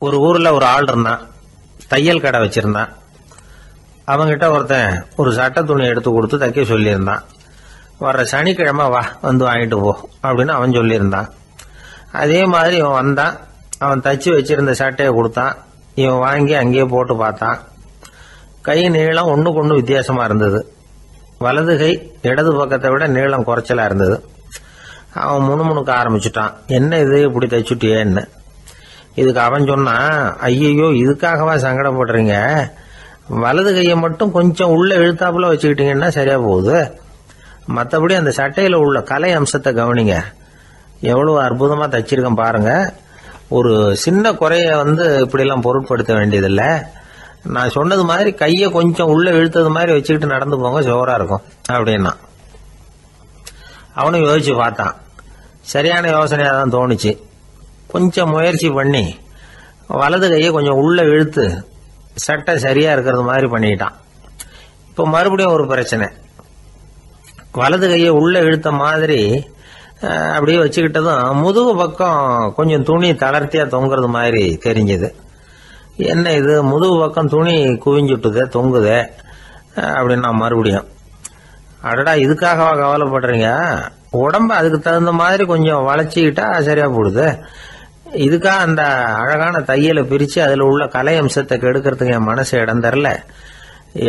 ஒரு ஊர்ல ஒரு ஆள் இருந்தான். தையல் கடை வச்சிருந்தான். அவங்கிட்ட ஒருத்தன் ஒரு சட்டை துணி எடுத்து கொடுத்து தைக்க சொல்லியிருந்தான். வர்ற சனிக்கிழமை வா வந்து வாங்கிட்டு போ அப்படின்னு அவன் சொல்லியிருந்தான். அதே மாதிரி இவன் வந்தான். அவன் தச்சு வச்சிருந்த சட்டையை கொடுத்தான். இவன் வாங்கி அங்கேயே போட்டு பார்த்தான். கை நீளம் ஒண்ணுக்கு ஒண்ணு வித்தியாசமா இருந்தது. வலது கை இடது பக்கத்தை விட நீளம் குறைச்சலா இருந்தது. அவன் முணுமுணுக்க ஆரம்பிச்சுட்டான். என்ன இது இப்படி தைச்சுட்டியேன்னு. இதுக்கு அவன் சொன்னான், ஐயையோ இதுக்காகவா சங்கடப்படுறீங்க, வலது கையை மட்டும் கொஞ்சம் உள்ள இழுத்தாப்புல வச்சுக்கிட்டீங்கன்னா சரியா போகுது. மற்றபடி அந்த சட்டையில உள்ள கலை அம்சத்தை கவனிங்க, எவ்வளவு அற்புதமா தச்சிருக்கேன் பாருங்க. ஒரு சின்ன குறைய இப்படிலாம் பொருட்படுத்த வேண்டியதில்லை. நான் சொன்னது மாதிரி கையை கொஞ்சம் உள்ள இழுத்தது மாதிரி வச்சுக்கிட்டு நடந்து போங்க, ஜோரா இருக்கும் அப்படின்னா. அவனும் யோசிச்சு பார்த்தான். சரியான யோசனையா தான் தோணுச்சு. கொஞ்சம் முயற்சி பண்ணி வலது கையை கொஞ்சம் உள்ள இழுத்து சட்டை சரியா இருக்கிறது மாதிரி பண்ணிட்டான். இப்போ மறுபடியும் ஒரு பிரச்சனை. வலது கையை உள்ள இழுத்த மாதிரி அப்படியே வச்சுக்கிட்டதும் முதுகு பக்கம் கொஞ்சம் துணி தளர்த்தியா தொங்குறது மாதிரி தெரிஞ்சது. என்ன இது முதுகு பக்கம் துணி குவிஞ்சுட்டுதே தொங்குதே அப்படின்னா மறுபடியும், அடடா இதுக்காகவா கவலைப்படுறீங்க, உடம்ப அதுக்கு தகுந்த மாதிரி கொஞ்சம் வளைச்சிக்கிட்டா சரியா போடுது. இதுக்காக அந்த அழகான தையலை பிரிச்சு அதுல உள்ள கலை அம்சத்தை கெடுக்கிறதுக்கு என் மனசு இடம் தரல.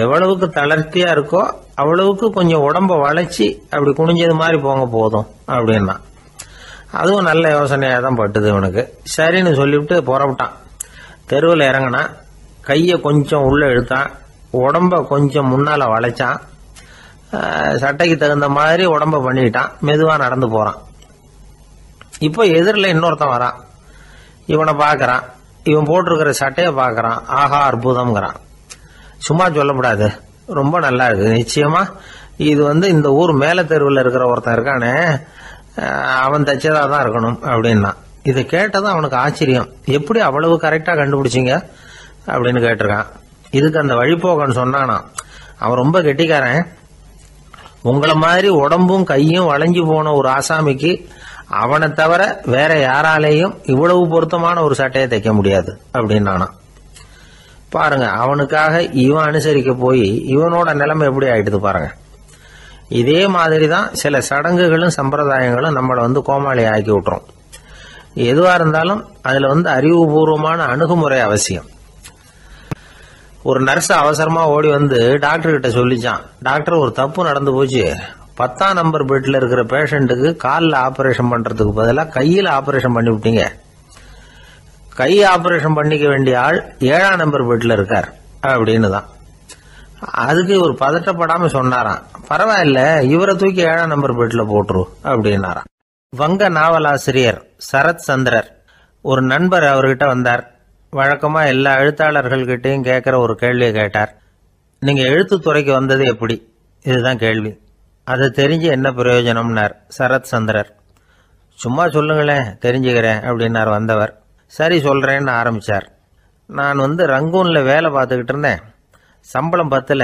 எவ்வளவுக்கு தளர்த்தியா இருக்கோ அவ்வளவுக்கு கொஞ்சம் உடம்ப வளைச்சி அப்படி குனிஞ்சது மாதிரி போங்க போதும் அப்படின்னா. அதுவும் நல்ல யோசனையா தான் பட்டுது இவனுக்கு. சரின்னு சொல்லிவிட்டு புறப்பட்டான். தெருவில் இறங்கினா, கையை கொஞ்சம் உள்ள இழுத்தான், உடம்ப கொஞ்சம் முன்னால வளைச்சான், சட்டைக்கு தகுந்த மாதிரி உடம்ப பண்ணிக்கிட்டான், மெதுவா நடந்து போறான். இப்போ எதிரில் இன்னொருத்தன் வரான். இவனை பாக்குறான். இவன் போட்டிருக்கிற சட்டையை பாக்குறான். ஆஹா அற்புதம்ங்கிறான். சும்மா சொல்லக்கூடாது, ரொம்ப நல்லா இருக்கு நிச்சயமா. இது இந்த ஊர் மேல தெருவில் இருக்கிற ஒருத்தன் இருக்கானே, அவன் தைச்சதா தான் இருக்கணும் அப்படின்னா. இதை கேட்டதும் அவனுக்கு ஆச்சரியம். எப்படி அவ்வளவு கரெக்டா கண்டுபிடிச்சிங்க அப்படின்னு கேட்டிருக்கான். இதுக்கு அந்த வழிபோகன்னு சொன்னானா, அவன் ரொம்ப கெட்டிக்காரன். உங்களை மாதிரி உடம்பும் கையும் வளைஞ்சு போன ஒரு ஆசாமிக்கு அவனை தவிர வேற யாராலேயும் இவ்வளவு பொருத்தமான ஒரு சட்டையை தைக்க முடியாது அப்படின்னானா. பாருங்க, அவனுக்காக இவன் அனுசரிக்க போய் இவனோட நிலைமை எப்படி ஆயிடுது பாருங்க. இதே மாதிரிதான் சில சடங்குகளும் சம்பிரதாயங்களும் நம்மளை கோமாளி ஆக்கி விட்டுரும். எதுவா இருந்தாலும் அதுல அறிவுபூர்வமான அணுகுமுறை அவசியம். ஒரு நர்ஸ் அவசரமா ஓடி டாக்டர் கிட்ட சொல்லிச்சான், டாக்டர் ஒரு தப்பு நடந்து போச்சு, 10ஆம் நம்பர் பெட்ல இருக்கிற பேஷண்ட்டுக்கு காலில் ஆபரேஷன் பண்றதுக்கு பதிலாக கையில் ஆபரேஷன் பண்ணி விட்டீங்க. கை ஆபரேஷன் பண்ணிக்க வேண்டிய ஆள் 7ஆம் நம்பர் பெட்ல இருக்கார் அப்படின்னு தான். அதுக்கு ஒரு பதட்டப்படாம சொன்னாராம், பரவாயில்ல இவரை தூக்கி 7ஆம் நம்பர் பெட்ல போட்டுரு அப்படின்னாராம். வங்க நாவலாசிரியர் சரத் சந்திரர் ஒரு நண்பர் அவர்கிட்ட வந்தார். வழக்கமா எல்லா எழுத்தாளர்கள்கிட்டையும் கேட்கிற ஒரு கேள்வியை கேட்டார். நீங்க எழுத்துத்துறைக்கு வந்தது எப்படி, இதுதான் கேள்வி. அதை தெரிஞ்சு என்ன பிரயோஜனம்னார் சரத் சந்திரர். சும்மா சொல்லுங்களேன் தெரிஞ்சுக்கிறேன் அப்படின்னார் வந்தவர். சரி சொல்றேன்னு ஆரம்பிச்சார். நான் ரங்கூன்ல வேலை பார்த்துக்கிட்டு இருந்தேன். சம்பளம் பத்தல,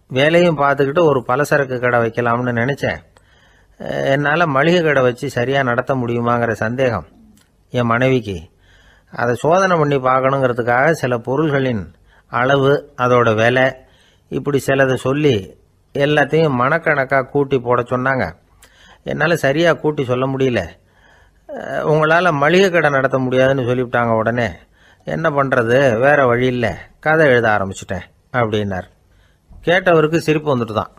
வேலையும் பார்த்துக்கிட்டு ஒரு பலசரக்கு கடை வைக்கலாம்னு நினைச்சேன். என்னால் மளிகை கடை வச்சு சரியா நடத்த முடியுமாங்கிற சந்தேகம் என் மனைவிக்கு. அதை சோதனை பண்ணி பார்க்கணுங்கிறதுக்காக சில பொருள்களின் அளவு, அதோட விலை, இப்படி சிலதை சொல்லி எல்லாத்தையும் மனக்கணக்காக கூட்டி போட சொன்னாங்க. என்னால் சரியாக கூட்டி சொல்ல முடியல. உங்களால் மளிகை கடை நடத்த முடியாதுன்னு சொல்லிவிட்டாங்க. உடனே என்ன பண்ணுறது, வேற வழி இல்லை, கதை எழுத ஆரம்பிச்சிட்டேன் அப்படின்னார். கேட்டவருக்கு சிரிப்பு வந்துட்டு தான்.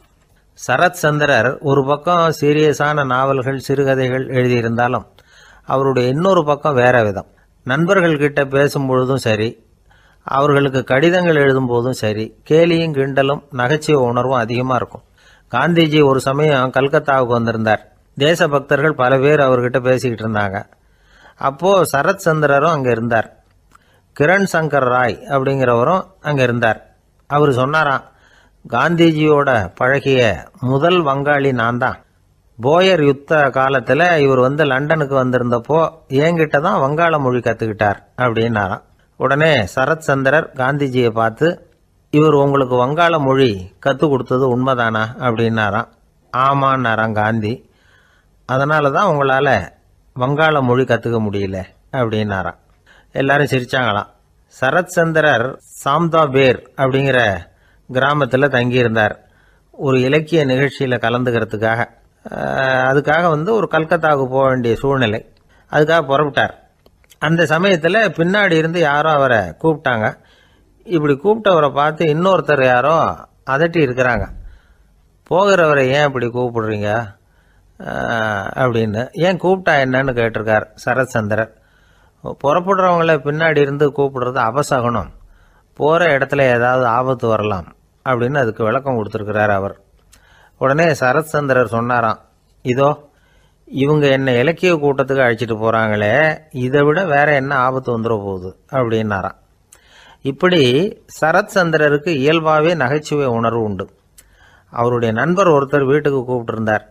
சரத் சந்திரர் ஒரு பக்கம் சீரியஸான நாவல்கள் சிறுகதைகள் எழுதியிருந்தாலும் அவருடைய இன்னொரு பக்கம் வேற விதம். நண்பர்கள்கிட்ட பேசும்பொழுதும் சரி, அவர்களுக்கு கடிதங்கள் எழுதும் போதும் சரி, கேலியும் கிண்டலும் நகைச்சுவை உணர்வும் அதிகமாக இருக்கும். காந்திஜி ஒரு சமயம் கல்கத்தாவுக்கு வந்திருந்தார். தேசபக்தர்கள் பல பேர் அவர்கிட்ட பேசிக்கிட்டு இருந்தாங்க. அப்போ சரத் சந்திரரும் அங்கே இருந்தார். கிரண் சங்கர் ராய் அப்படிங்கிறவரும் அங்கே இருந்தார். அவர் சொன்னாராம், காந்திஜியோட பழகிய முதல் வங்காளி நான் தான். போயர் யுத்த காலத்தில் இவர் லண்டனுக்கு வந்திருந்தப்போ என்கிட்ட தான் வங்காள மொழி கற்றுக்கிட்டார் அப்படின்னாராம். உடனே சரத் சந்திரர் காந்திஜியை பார்த்து, இவர் உங்களுக்கு வங்காள மொழி கற்றுக் கொடுத்தது உண்மைதானா அப்படின்னாராம். ஆமான்னாராம் காந்தி. அதனால தான் உங்களால் வங்காள மொழி கற்றுக்க முடியல அப்படின்னாராம். எல்லாரும் சிரிச்சாங்களாம். சரத் சந்திரர் சாம்தாபேர் அப்படிங்கிற கிராமத்தில் தங்கியிருந்தார். ஒரு இலக்கிய நிகழ்ச்சியில் கலந்துக்கிறதுக்காக. அதுக்காக ஒரு கல்கத்தாவுக்கு போக வேண்டிய சூழ்நிலை. அதுக்காக புறப்பட்டார். அந்த சமயத்தில் பின்னாடி இருந்து யாரோ அவரை கூப்பிட்டாங்க. இப்படி கூப்பிட்டவரை பார்த்து இன்னொருத்தர் யாரோ அதட்டி இருக்கிறாங்க. போகிறவரை ஏன் இப்படி கூப்பிடுறீங்க அப்படின்னு. ஏன் கூப்பிட்டா என்னன்னு கேட்டிருக்கார் சரத் சந்திரர். புறப்படுறவங்கள பின்னாடி இருந்து கூப்பிடுறது அபசகுனம், போகிற இடத்துல ஏதாவது ஆபத்து வரலாம் அப்படின்னு அதுக்கு விளக்கம் கொடுத்துருக்கிறார் அவர். உடனே சரத் சந்திரர் சொன்னாராம், இதோ இவங்க என்ன இலக்கிய கூட்டத்துக்கு அழைச்சிட்டு போகிறாங்களே, இதை விட வேற என்ன ஆபத்து வந்துட போகுது அப்படின்னாராம். இப்படி சரத் சந்திரருக்கு இயல்பாகவே நகைச்சுவை உணர்வு உண்டு. அவருடைய நண்பர் ஒருத்தர் வீட்டுக்கு கூப்பிட்டுருந்தார்.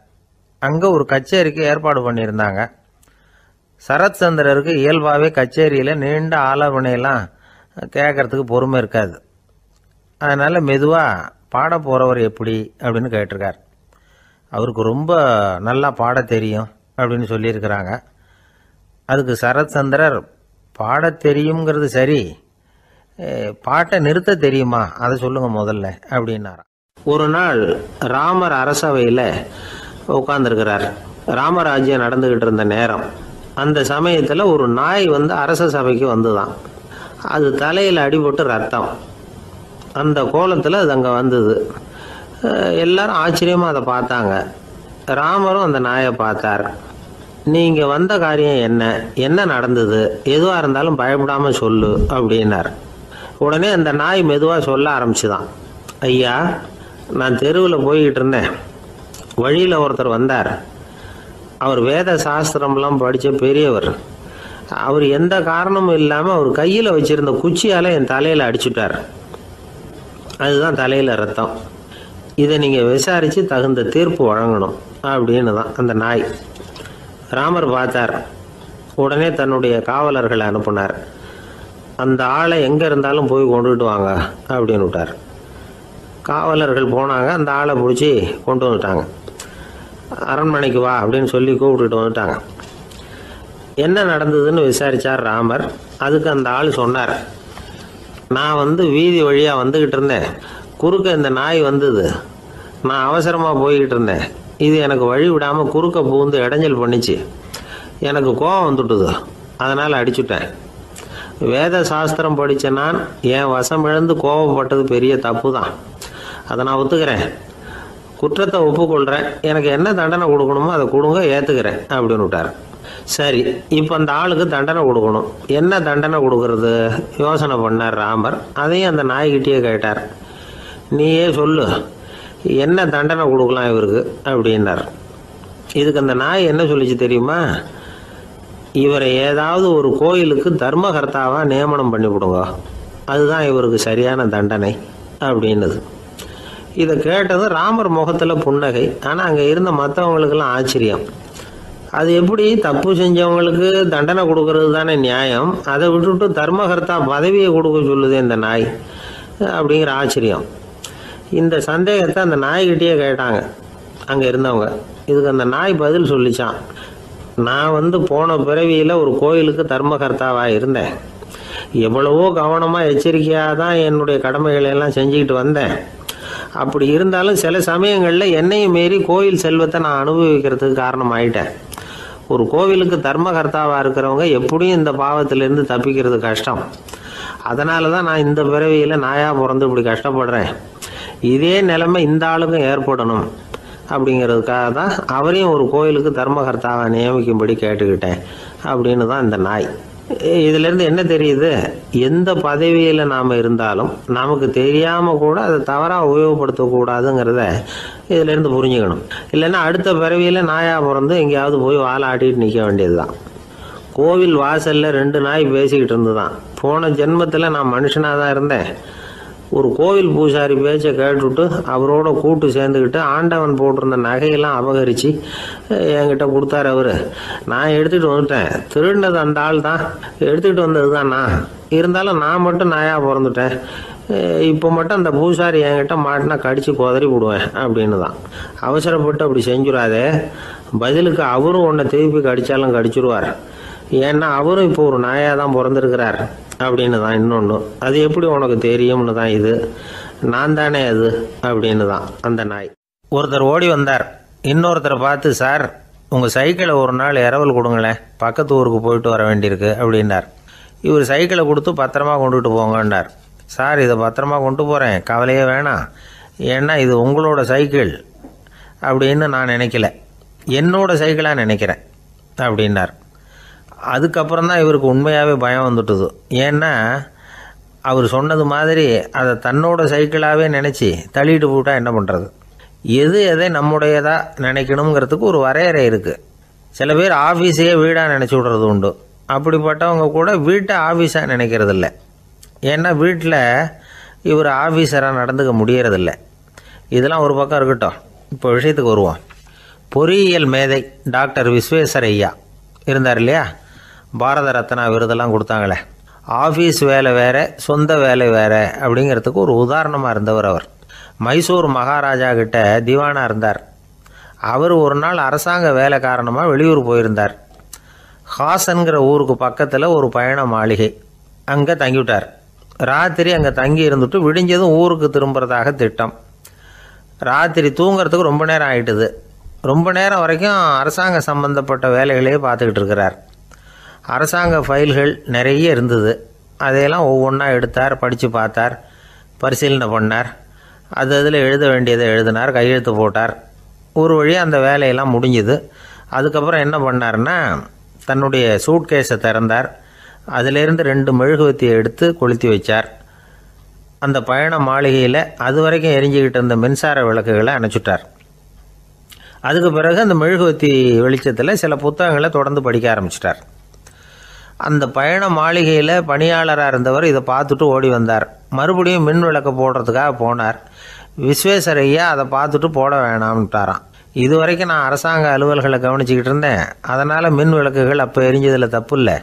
அங்கே ஒரு கச்சேரிக்கு ஏற்பாடு பண்ணியிருந்தாங்க. சரத் சந்திரருக்கு இயல்பாகவே கச்சேரியில் நீண்ட ஆலோசனையெல்லாம் கேட்கறதுக்கு பொறுமை இருக்காது. அதனால் மெதுவாக பாட போகிறவர் எப்படி அப்படின்னு கேட்டிருக்கார். அவருக்கு ரொம்ப நல்லா பாட தெரியும் அப்படின்னு சொல்லியிருக்கிறாங்க. அதுக்கு சரத் சந்திரர், பாட தெரியுங்கிறது சரி, பாட்டை நிறுத்த தெரியுமா அதை சொல்லுங்க முதல்ல அப்படின்னாராம். ஒரு நாள் ராமர் அரசவையில் உட்கார்ந்துருக்கிறார். ராமராஜ்யம் நடந்துகிட்டு இருந்த நேரம். அந்த சமயத்தில் ஒரு நாய் அரச சபைக்கு வந்துதான். அது தலையில் அடிபட்டு ரத்தம். அந்த கோலத்தில் அது அங்கே வந்தது. எல்லாரும் ஆச்சரியமாக அதை பார்த்தாங்க. ராமரும் அந்த நாயை பார்த்தார். நீங்கள் வந்த காரியம் என்ன, என்ன நடந்தது, எதுவாக இருந்தாலும் பயப்படாமல் சொல்லு அப்படின்னார். உடனே அந்த நாய் மெதுவாக சொல்ல ஆரம்பிச்சுதான். ஐயா, நான் தெருவில் போய்கிட்டு இருந்தேன். வழியில் ஒருத்தர் வந்தார். அவர் வேத சாஸ்திரம்லாம் படித்த பெரியவர். அவர் எந்த காரணமும் இல்லாமல் அவர் கையில் வச்சிருந்த குச்சியால் என் தலையில் அடிச்சுட்டார். அதுதான் தலையில் ரத்தம். இதை நீங்கள் விசாரித்து தகுந்த தீர்ப்பு வழங்கணும் அப்படின்னு தான் அந்த நாய். ராமர் பார்த்தார். உடனே தன்னுடைய காவலர்களை அனுப்புனார். அந்த ஆளை எங்கே இருந்தாலும் போய் கொண்டுகிட்டு வாங்க அப்படின்னு விட்டார். காவலர்கள் போனாங்க. அந்த ஆளை பிடிச்சி கொண்டு வந்துட்டாங்க. அரண்மனைக்கு வா அப்படின்னு சொல்லி கூப்பிட்டுட்டு வந்துட்டாங்க. என்ன நடந்ததுன்னு விசாரித்தார் ராமர். அதுக்கு அந்த ஆள் சொன்னார், நான் வீதி வழியாக வந்துக்கிட்டு இருந்தேன். குறுக்க இந்த நாய் வந்தது. நான் அவசரமாக போய்கிட்டு இருந்தேன். இது எனக்கு வழி விடாமல் குறுக்க பூந்து இடைஞ்சல் பண்ணிச்சு. எனக்கு கோபம் வந்துட்டுது. அதனால் அடிச்சுட்டேன். வேத சாஸ்திரம் படித்த நான் என் வசம் இழந்து கோபப்பட்டது பெரிய தப்பு தான். அதை நான் ஒத்துக்கிறேன். குற்றத்தை ஒப்புக்கொள்கிறேன். எனக்கு என்ன தண்டனை கொடுக்கணுமோ அதை கொடுங்க, ஏற்றுக்கிறேன் அப்படின்னு விட்டார். சரி, இப்போ அந்த ஆளுக்கு தண்டனை கொடுக்கணும். என்ன தண்டனை கொடுக்கறது யோசனை பண்ணார் ராமர். அதையும் அந்த நாய்கிட்டே கேட்டார். நீயே சொல்லு, என்ன தண்டனை கொடுக்கலாம் இவருக்கு அப்படின்னார். இதுக்கு அந்த நாய் என்ன சொல்லிச்சு தெரியுமா? இவரை ஏதாவது ஒரு கோயிலுக்கு தர்மகர்த்தாவாக நியமனம் பண்ணிவிடுங்க, அதுதான் இவருக்கு சரியான தண்டனை அப்படின்னது. இதை கேட்டதும் ராமர் முகத்தில் புன்னகை. ஆனால் அங்கே இருந்த மற்றவங்களுக்கெல்லாம் ஆச்சரியம். அது எப்படி, தப்பு செஞ்சவங்களுக்கு தண்டனை கொடுக்கறது தானே நியாயம், அதை விட்டுட்டு தர்மகர்த்தா பதவியை கொடுக்க சொல்லுது இந்த நாய் அப்படிங்கிற ஆச்சரியம். இந்த சந்தேகத்தை அந்த நாய்கிட்டேயே கேட்டாங்க அங்கே இருந்தவங்க. இதுக்கு அந்த நாய் பதில் சொல்லிச்சான். நான் போன பிறவியில் ஒரு கோயிலுக்கு தர்மகர்த்தாவாக இருந்தேன். எவ்வளவோ கவனமாக எச்சரிக்கையாக தான் என்னுடைய கடமைகளை எல்லாம் செஞ்சுக்கிட்டு வந்தேன். அப்படி இருந்தாலும் சில சமயங்களில் என்னையும் மீறி கோயில் செல்வத்தை நான் அனுபவிக்கிறதுக்கு காரணம் ஆயிட்டேன். ஒரு கோவிலுக்கு தர்மகர்த்தாவாக இருக்கிறவங்க எப்படியும் இந்த பாவத்திலிருந்து தப்பிக்கிறது கஷ்டம். அதனால தான் நான் இந்த பிறவியில் நாயாக பிறந்து இப்படி கஷ்டப்படுறேன். இதே நிலைமை இந்த ஆளுக்கும் ஏற்படணும் அப்படிங்கிறதுக்காக தான் அவரையும் ஒரு கோயிலுக்கு தர்மகர்த்தாவை நியமிக்கும்படி கேட்டுக்கிட்டேன் அப்படின்னு தான் இந்த நாய். இதிலேருந்து என்ன தெரியுது? எந்த பதவியில் நாம் இருந்தாலும் நமக்கு தெரியாமல் கூட அதை தவறாக உபயோகப்படுத்தக்கூடாதுங்கிறத இதிலேருந்து புரிஞ்சுக்கணும். இல்லைன்னா அடுத்த பிறவியில் நாயாக பிறந்து எங்கேயாவது போய் வாழை ஆட்டிட்டு நிற்க வேண்டியது தான். கோவில் வாசலில் 2 நாய் பேசிக்கிட்டு இருந்து தான். போன ஜென்மத்தில் நான் மனுஷனாக தான் இருந்தேன். ஒரு கோவில் பூசாரி பேச்சை கேட்டுவிட்டு அவரோட கூட்டு சேர்ந்துக்கிட்டு ஆண்டவன் போட்டிருந்த நகையெல்லாம் அபகரித்து என்கிட்ட கொடுத்தாரு அவர். நான் எடுத்துகிட்டு வந்துட்டேன். திருடினது அந்த ஆள் தான், எடுத்துக்கிட்டு வந்தது தான் நான். இருந்தாலும் நான் மட்டும் நாயாக பிறந்துட்டேன். இப்போ மட்டும் அந்த பூசாரி என்கிட்ட மாட்டினா கடித்து குதறி விடுவேன் அப்படின்னு தான். அவசரப்பட்டு அப்படி செஞ்சுடாதே. பதிலுக்கு அவரும் உன்னை திருப்பி கடித்தாலும் கடிச்சிருவார். ஏன்னா அவரும் இப்போ ஒரு நாயாக தான் பிறந்திருக்கிறார் அப்படின்னு தான் இன்னொன்று. அது எப்படி உனக்கு தெரியும்னு தான் இது. நான் தானே அது அப்படின்னு தான் அந்த நாய். ஒருத்தர் ஓடி வந்தார். இன்னொருத்தரை பார்த்து, சார் உங்கள் சைக்கிளை ஒரு நாள் இரவல் கொடுங்களேன், பக்கத்து ஊருக்கு போயிட்டு வர வேண்டியிருக்கு அப்படின்னார். இவர் சைக்கிளை கொடுத்து பத்திரமா கொண்டுட்டு போங்கன்னார். சார் இதை பத்திரமா கொண்டு போகிறேன், கவலையே வேணாம், ஏன்னா இது உங்களோட சைக்கிள் அப்படின்னு நான் நினைக்கல, என்னோட சைக்கிளாக நினைக்கிறேன் அப்படின்னார். அதுக்கப்புறம் தான் இவருக்கு உண்மையாகவே பயம் வந்துட்டுது. ஏன்னா அவர் சொன்னது மாதிரி அதை தன்னோட சைக்கிளாகவே நினச்சி தள்ளிட்டு போட்டால் என்ன பண்ணுறது. எது எதை நம்முடையதாக நினைக்கணுங்கிறதுக்கு ஒரு வரையறை இருக்குது. சில பேர் ஆஃபீஸையே வீடாக நினச்சி விடுறது உண்டு. அப்படிப்பட்டவங்க கூட வீட்டை ஆஃபீஸாக நினைக்கிறதில்ல. ஏன்னா வீட்டில் இவர் ஆஃபீஸராக நடந்துக்க முடியறதில்ல. இதெல்லாம் ஒரு பக்கம் இருக்கட்டும். இப்போ விஷயத்துக்கு வருவோம். பொறியியல் மேதை டாக்டர் விஸ்வேஸ்வரய்யா இருந்தார் இல்லையா, பாரத ரத்னா விருதெல்லாம் கொடுத்தாங்களே. ஆஃபீஸ் வேலை வேறு, சொந்த வேலை வேறு அப்படிங்கிறதுக்கு ஒரு உதாரணமாக இருந்தவர் அவர். மைசூர் மகாராஜா கிட்ட திவானாக இருந்தார். அவர் ஒரு நாள் அரசாங்க வேலை காரணமாக வெளியூர் போயிருந்தார். ஹாசன்கிற ஊருக்கு பக்கத்தில் ஒரு பயண மாளிகை, அங்கே தங்கிவிட்டார். ராத்திரி அங்கே தங்கி இருந்துட்டு விடிஞ்சதும் ஊருக்கு திரும்புறதாக திட்டம். ராத்திரி தூங்கிறதுக்கு ரொம்ப நேரம் ஆகிட்டுது. ரொம்ப நேரம் வரைக்கும் அரசாங்க சம்பந்தப்பட்ட வேலைகளையே பார்த்துக்கிட்டு இருக்கிறார். அரசாங்க ஃபைல்கள் நிறைய இருந்தது. அதையெல்லாம் ஒவ்வொன்றா எடுத்தார், படித்து பார்த்தார், பரிசீலனை பண்ணார். அதில் எழுத வேண்டியதை எழுதினார், கையெழுத்து போட்டார். ஒரு வழியாக அந்த வேலையெல்லாம் முடிஞ்சுது. அதுக்கப்புறம் என்ன பண்ணார்னா, தன்னுடைய சூட்கேஸை திறந்தார். அதிலிருந்து 2 மெழுகுவத்தியை எடுத்து கொளுத்தி வச்சார். அந்த பயண மாளிகையில் அது வரைக்கும் எரிஞ்சிக்கிட்டு இருந்த மின்சார விளக்குகளை அணைச்சிட்டார். அதுக்கு பிறகு அந்த மெழுகுவத்தி வெளிச்சத்தில் சில புத்தகங்களை தொடர்ந்து படிக்க ஆரம்பிச்சிட்டார். அந்த பயண மாளிகையில் பணியாளராக இருந்தவர் இதை பார்த்துட்டு ஓடி வந்தார். மறுபடியும் மின் விளக்கு போடுறதுக்காக போனார். விஸ்வேஸ்வரய்யா அதை பார்த்துட்டு போட வேணாம்ட்டாராம். இது வரைக்கும் நான் அரசாங்க அலுவல்களை கவனிச்சிக்கிட்டு இருந்தேன், அதனால் மின் விளக்குகள் அப்போ எரிஞ்சதில் தப்பு இல்லை.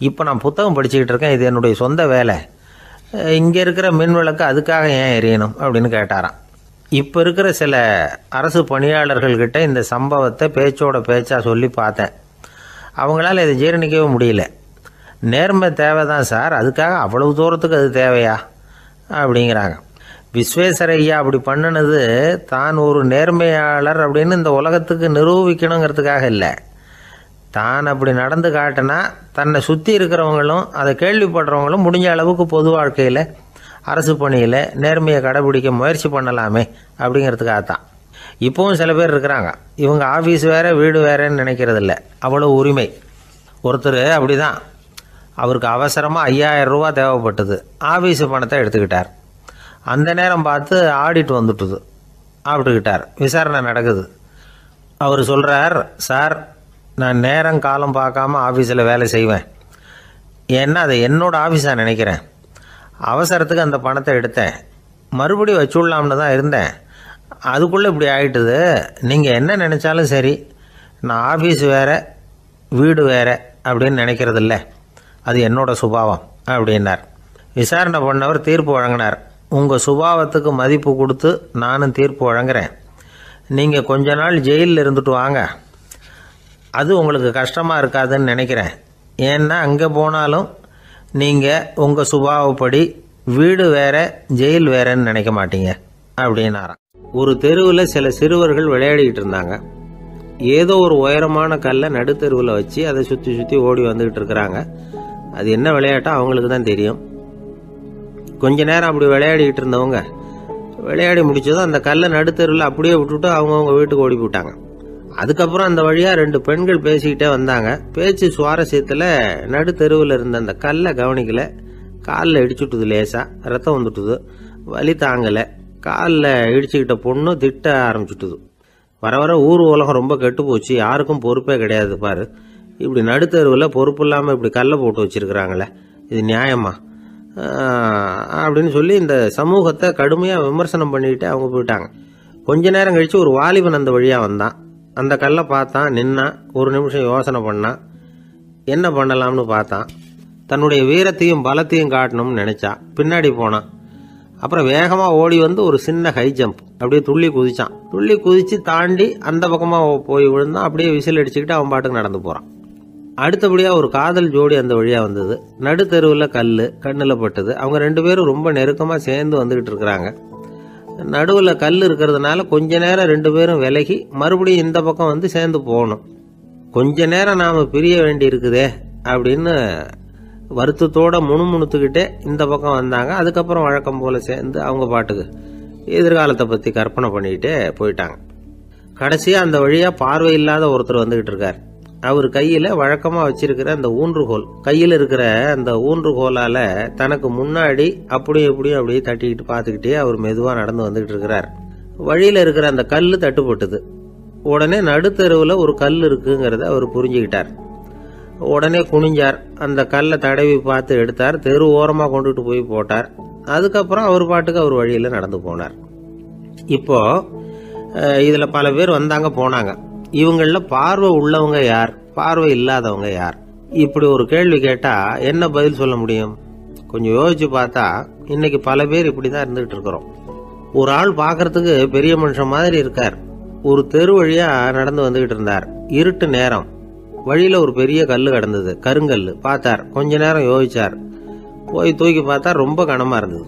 இப்போ நான் புத்தகம் படிச்சுக்கிட்டு இருக்கேன், இது என்னுடைய சொந்த வேலை, இங்கே இருக்கிற மின் விளக்கு அதுக்காக ஏன் எரியணும் அப்படின்னு கேட்டாராம். இப்போ இருக்கிற சில அரசு பணியாளர்கள்கிட்ட இந்த சம்பவத்தை பேச்சோட பேச்சாக சொல்லி பார்த்தேன். அவங்களால இதை ஜீரணிக்கவே முடியல. நேர்மை தேவை தான் சார், அதுக்காக அவ்வளவு தூரத்துக்கு அது தேவையா அப்படிங்கிறாங்க. விஸ்வேஸ்வரய்யா அப்படி பண்ணினது தான் ஒரு நேர்மையாளர் அப்படின்னு இந்த உலகத்துக்கு நிரூபிக்கணுங்கிறதுக்காக இல்லை. தான் அப்படி நடந்து காட்டினா தன்னை சுற்றி இருக்கிறவங்களும் அதை கேள்விப்படுறவங்களும் முடிஞ்ச அளவுக்கு பொது வாழ்க்கையில், அரசு பணியில் நேர்மையை கடைபிடிக்க முயற்சி பண்ணலாமே அப்படிங்கிறதுக்காகத்தான். இப்போவும் சில பேர் இருக்கிறாங்க, இவங்க ஆஃபீஸ் வேறு வீடு வேறேன்னு நினைக்கிறதில்ல, அவ்வளோ உரிமை. ஒருத்தர் அப்படி தான், அவருக்கு அவசரமாக 5000 ரூபா தேவைப்பட்டது. ஆஃபீஸு பணத்தை எடுத்துக்கிட்டார். அந்த நேரம் பார்த்து ஆடிட் வந்துட்டுது. ஆப்பிட்டுக்கிட்டார். விசாரணை நடக்குது. அவர் சொல்கிறார், சார் நான் நேரம் காலம் பார்க்காம ஆஃபீஸில் வேலை செய்வேன், ஏன்னா அதை என்னோடய ஆஃபீஸாக நினைக்கிறேன். அவசரத்துக்கு அந்த பணத்தை எடுத்தேன், மறுபடியும் வச்சுடலாம்னு தான் இருந்தேன், அதுக்குள்ளே இப்படி ஆகிட்டுது. நீங்கள் என்ன நினச்சாலும் சரி, நான் ஆஃபீஸ் வேறு வீடு வேறு அப்படின்னு நினைக்கிறதில்ல, அது என்னோட சுபாவம் அப்படின்னார். விசாரணை பண்ணவர் தீர்ப்பு வழங்கினார். உங்கள் சுபாவத்துக்கு மதிப்பு கொடுத்து நானும் தீர்ப்பு வழங்குறேன். நீங்கள் கொஞ்ச நாள் ஜெயிலில் இருந்துட்டு வாங்க, அது உங்களுக்கு கஷ்டமாக இருக்காதுன்னு நினைக்கிறேன். ஏன்னா அங்கே போனாலும் நீங்கள் உங்கள் சுபாவப்படி வீடு வேற ஜெயில் வேறன்னு நினைக்க மாட்டீங்க அப்படின்னாராம். ஒரு தெருவில் சில சிறுவர்கள் விளையாடிக்கிட்டு இருந்தாங்க. ஏதோ ஒரு உயரமான கல்லை நடுத்தெருவில் வச்சு அதை சுற்றி சுற்றி ஓடி வந்துக்கிட்டு இருக்கிறாங்க. அது என்ன விளையாட்டோ அவங்களுக்கு தான் தெரியும். கொஞ்ச நேரம் அப்படி விளையாடிக்கிட்டு இருந்தவங்க விளையாடி முடிச்சதும் அந்த கல்லை நடுத்தெருவில் அப்படியே விட்டுட்டு அவங்கவுங்க வீட்டுக்கு ஓடி போட்டாங்க. அதுக்கப்புறம் அந்த வழியாக 2 பெண்கள் பேசிக்கிட்டே வந்தாங்க. பேச்சு சுவாரஸ்யத்தில் நடுத்தெருவில் இருந்த அந்த கல்லை கவனிக்கலை. காலில் இடிச்சுட்டுது, லேசாக ரத்தம் வந்துட்டுது, வலி தாங்கலை. காலில் இடிச்சுக்கிட்ட பொண்ணு திட்ட ஆரம்பிச்சுட்டுது. வர வர ஊர் உலகம் ரொம்ப கெட்டு போச்சு, யாருக்கும் பொறுப்பே கிடையாது பாரு, இப்படி நடுத்தெருவில் பொறுப்பு இல்லாமல் இப்படி கல்லை போட்டு வச்சுருக்கிறாங்களே, இது நியாயமா அப்படின்னு சொல்லி இந்த சமூகத்தை கடுமையாக விமர்சனம் பண்ணிக்கிட்டு அவங்க போயிட்டாங்க. கொஞ்ச நேரம் கழித்து ஒரு வாலிபன் அந்த வழியாக வந்தான். அந்த கல்லை பார்த்தான், நின்னான், ஒரு நிமிஷம் யோசனை பண்ணான், என்ன பண்ணலாம்னு பார்த்தான். தன்னுடைய வீரத்தையும் பலத்தையும் காட்டணும்னு நினச்சான். பின்னாடி போனான். அப்புறம் வேகமாக ஓடி வந்து ஒரு சின்ன ஹை ஜம்ப் அப்படியே துள்ளி குதிச்சான். துள்ளி குதித்து தாண்டி அந்த பக்கமாக போய் விழுந்தான். அப்படியே விசில் அடிச்சுக்கிட்டு அவன் பாட்டுக்கு நடந்து போகிறான். அடுத்தபடியாக ஒரு காதல் ஜோடி அந்த வழியாக வந்தது. நடுத்தெருவில் கண்ணில் பட்டது. அவங்க 2 பேரும் ரொம்ப நெருக்கமாக சேர்ந்து வந்துக்கிட்டு இருக்கிறாங்க. நடுவில் கல் இருக்கிறதுனால கொஞ்ச நேரம் 2 பேரும் விலகி மறுபடியும் இந்த பக்கம் வந்து சேர்ந்து போகணும். கொஞ்ச நேரம் நாம் பிரிய வேண்டி இருக்குதே அப்படின்னு வருத்தத்தோட முணுமுணுத்துக்கிட்டே இந்த பக்கம் வந்தாங்க. அதுக்கப்புறம் வழக்கம் போல் சேர்ந்து அவங்க பாட்டுக்கு எதிர்காலத்தை பற்றி கற்பனை பண்ணிக்கிட்டே போயிட்டாங்க. கடைசியாக அந்த வழியாக பார்வை இல்லாத ஒருத்தர் வந்துக்கிட்டு இருக்கார். அவர் கையில் வழக்கமாக வச்சிருக்கிற அந்த ஊன்றுகோல், கையில் இருக்கிற அந்த ஊன்றுகோலால் தனக்கு முன்னாடி அப்படியும் இப்படியும் அப்படியே தட்டிக்கிட்டு பார்த்துக்கிட்டே அவர் மெதுவாக நடந்து வந்துக்கிட்டு இருக்கிறார். வழியில் இருக்கிற அந்த கல் தட்டுப்பட்டது. உடனே நடுத்தெருவில் ஒரு கல் இருக்குங்கிறத அவர் புரிஞ்சுக்கிட்டார். உடனே குனிஞ்சார். அந்த கல்லை தடவி பார்த்து எடுத்தார். தெரு ஓரமாக கொண்டுட்டு போய் போட்டார். அதுக்கப்புறம் அவர் பாட்டுக்கு அவர் வழியில் நடந்து போனார். இப்போ இதில் பல பேர் வந்தாங்க போனாங்க. இவங்களில் பார்வை உள்ளவங்க யார், பார்வை இல்லாதவங்க யார்? இப்படி ஒரு கேள்வி கேட்டால் என்ன பதில் சொல்ல முடியும்? கொஞ்சம் யோசிச்சு பார்த்தா இன்னைக்கு பல பேர் இப்படி தான் இருந்துகிட்டு இருக்கிறோம். ஒரு ஆள் பார்க்கறதுக்கு பெரிய மனுஷன் மாதிரி இருக்கார். ஒரு தெரு வழியாக நடந்து வந்துகிட்டு இருந்தார். இருட்டு நேரம். வழியில் ஒரு பெரிய கல் கிடந்தது, கருங்கல். பார்த்தார். கொஞ்ச நேரம் யோசிச்சார். போய் தூக்கி பார்த்தா ரொம்ப கனமாக இருந்தது.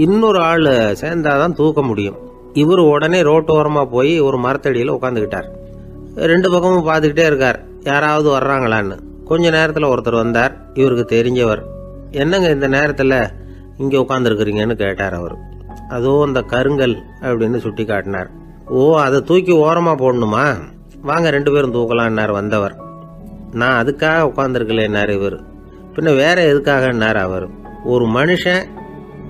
இன்னொரு ஆள் சேர்ந்தாதான் தூக்க முடியும். இவர் உடனே ரோட்டோரமாக போய் ஒரு மரத்தடியில் உட்காந்துக்கிட்டார். 2 பக்கமும் பார்த்துக்கிட்டே இருக்கார், யாராவது வர்றாங்களான்னு. கொஞ்ச நேரத்தில் ஒருத்தர் வந்தார். இவருக்கு தெரிஞ்சவர். என்னங்க இந்த நேரத்தில் இங்கே உட்காந்துருக்குறீங்கன்னு கேட்டார் அவர். அதோ அந்த கருங்கல் அப்படின்னு சுட்டி காட்டினார். ஓ, அதை தூக்கி ஓரமாக போடணுமா? வாங்க 2 பேரும் தூக்கலான்னார் வந்தவர். நான் அதுக்காக உட்காந்துருக்கலன்னார் இவர். பின்ன வேற எதுக்காகன்னார் அவர். ஒரு மனுஷன்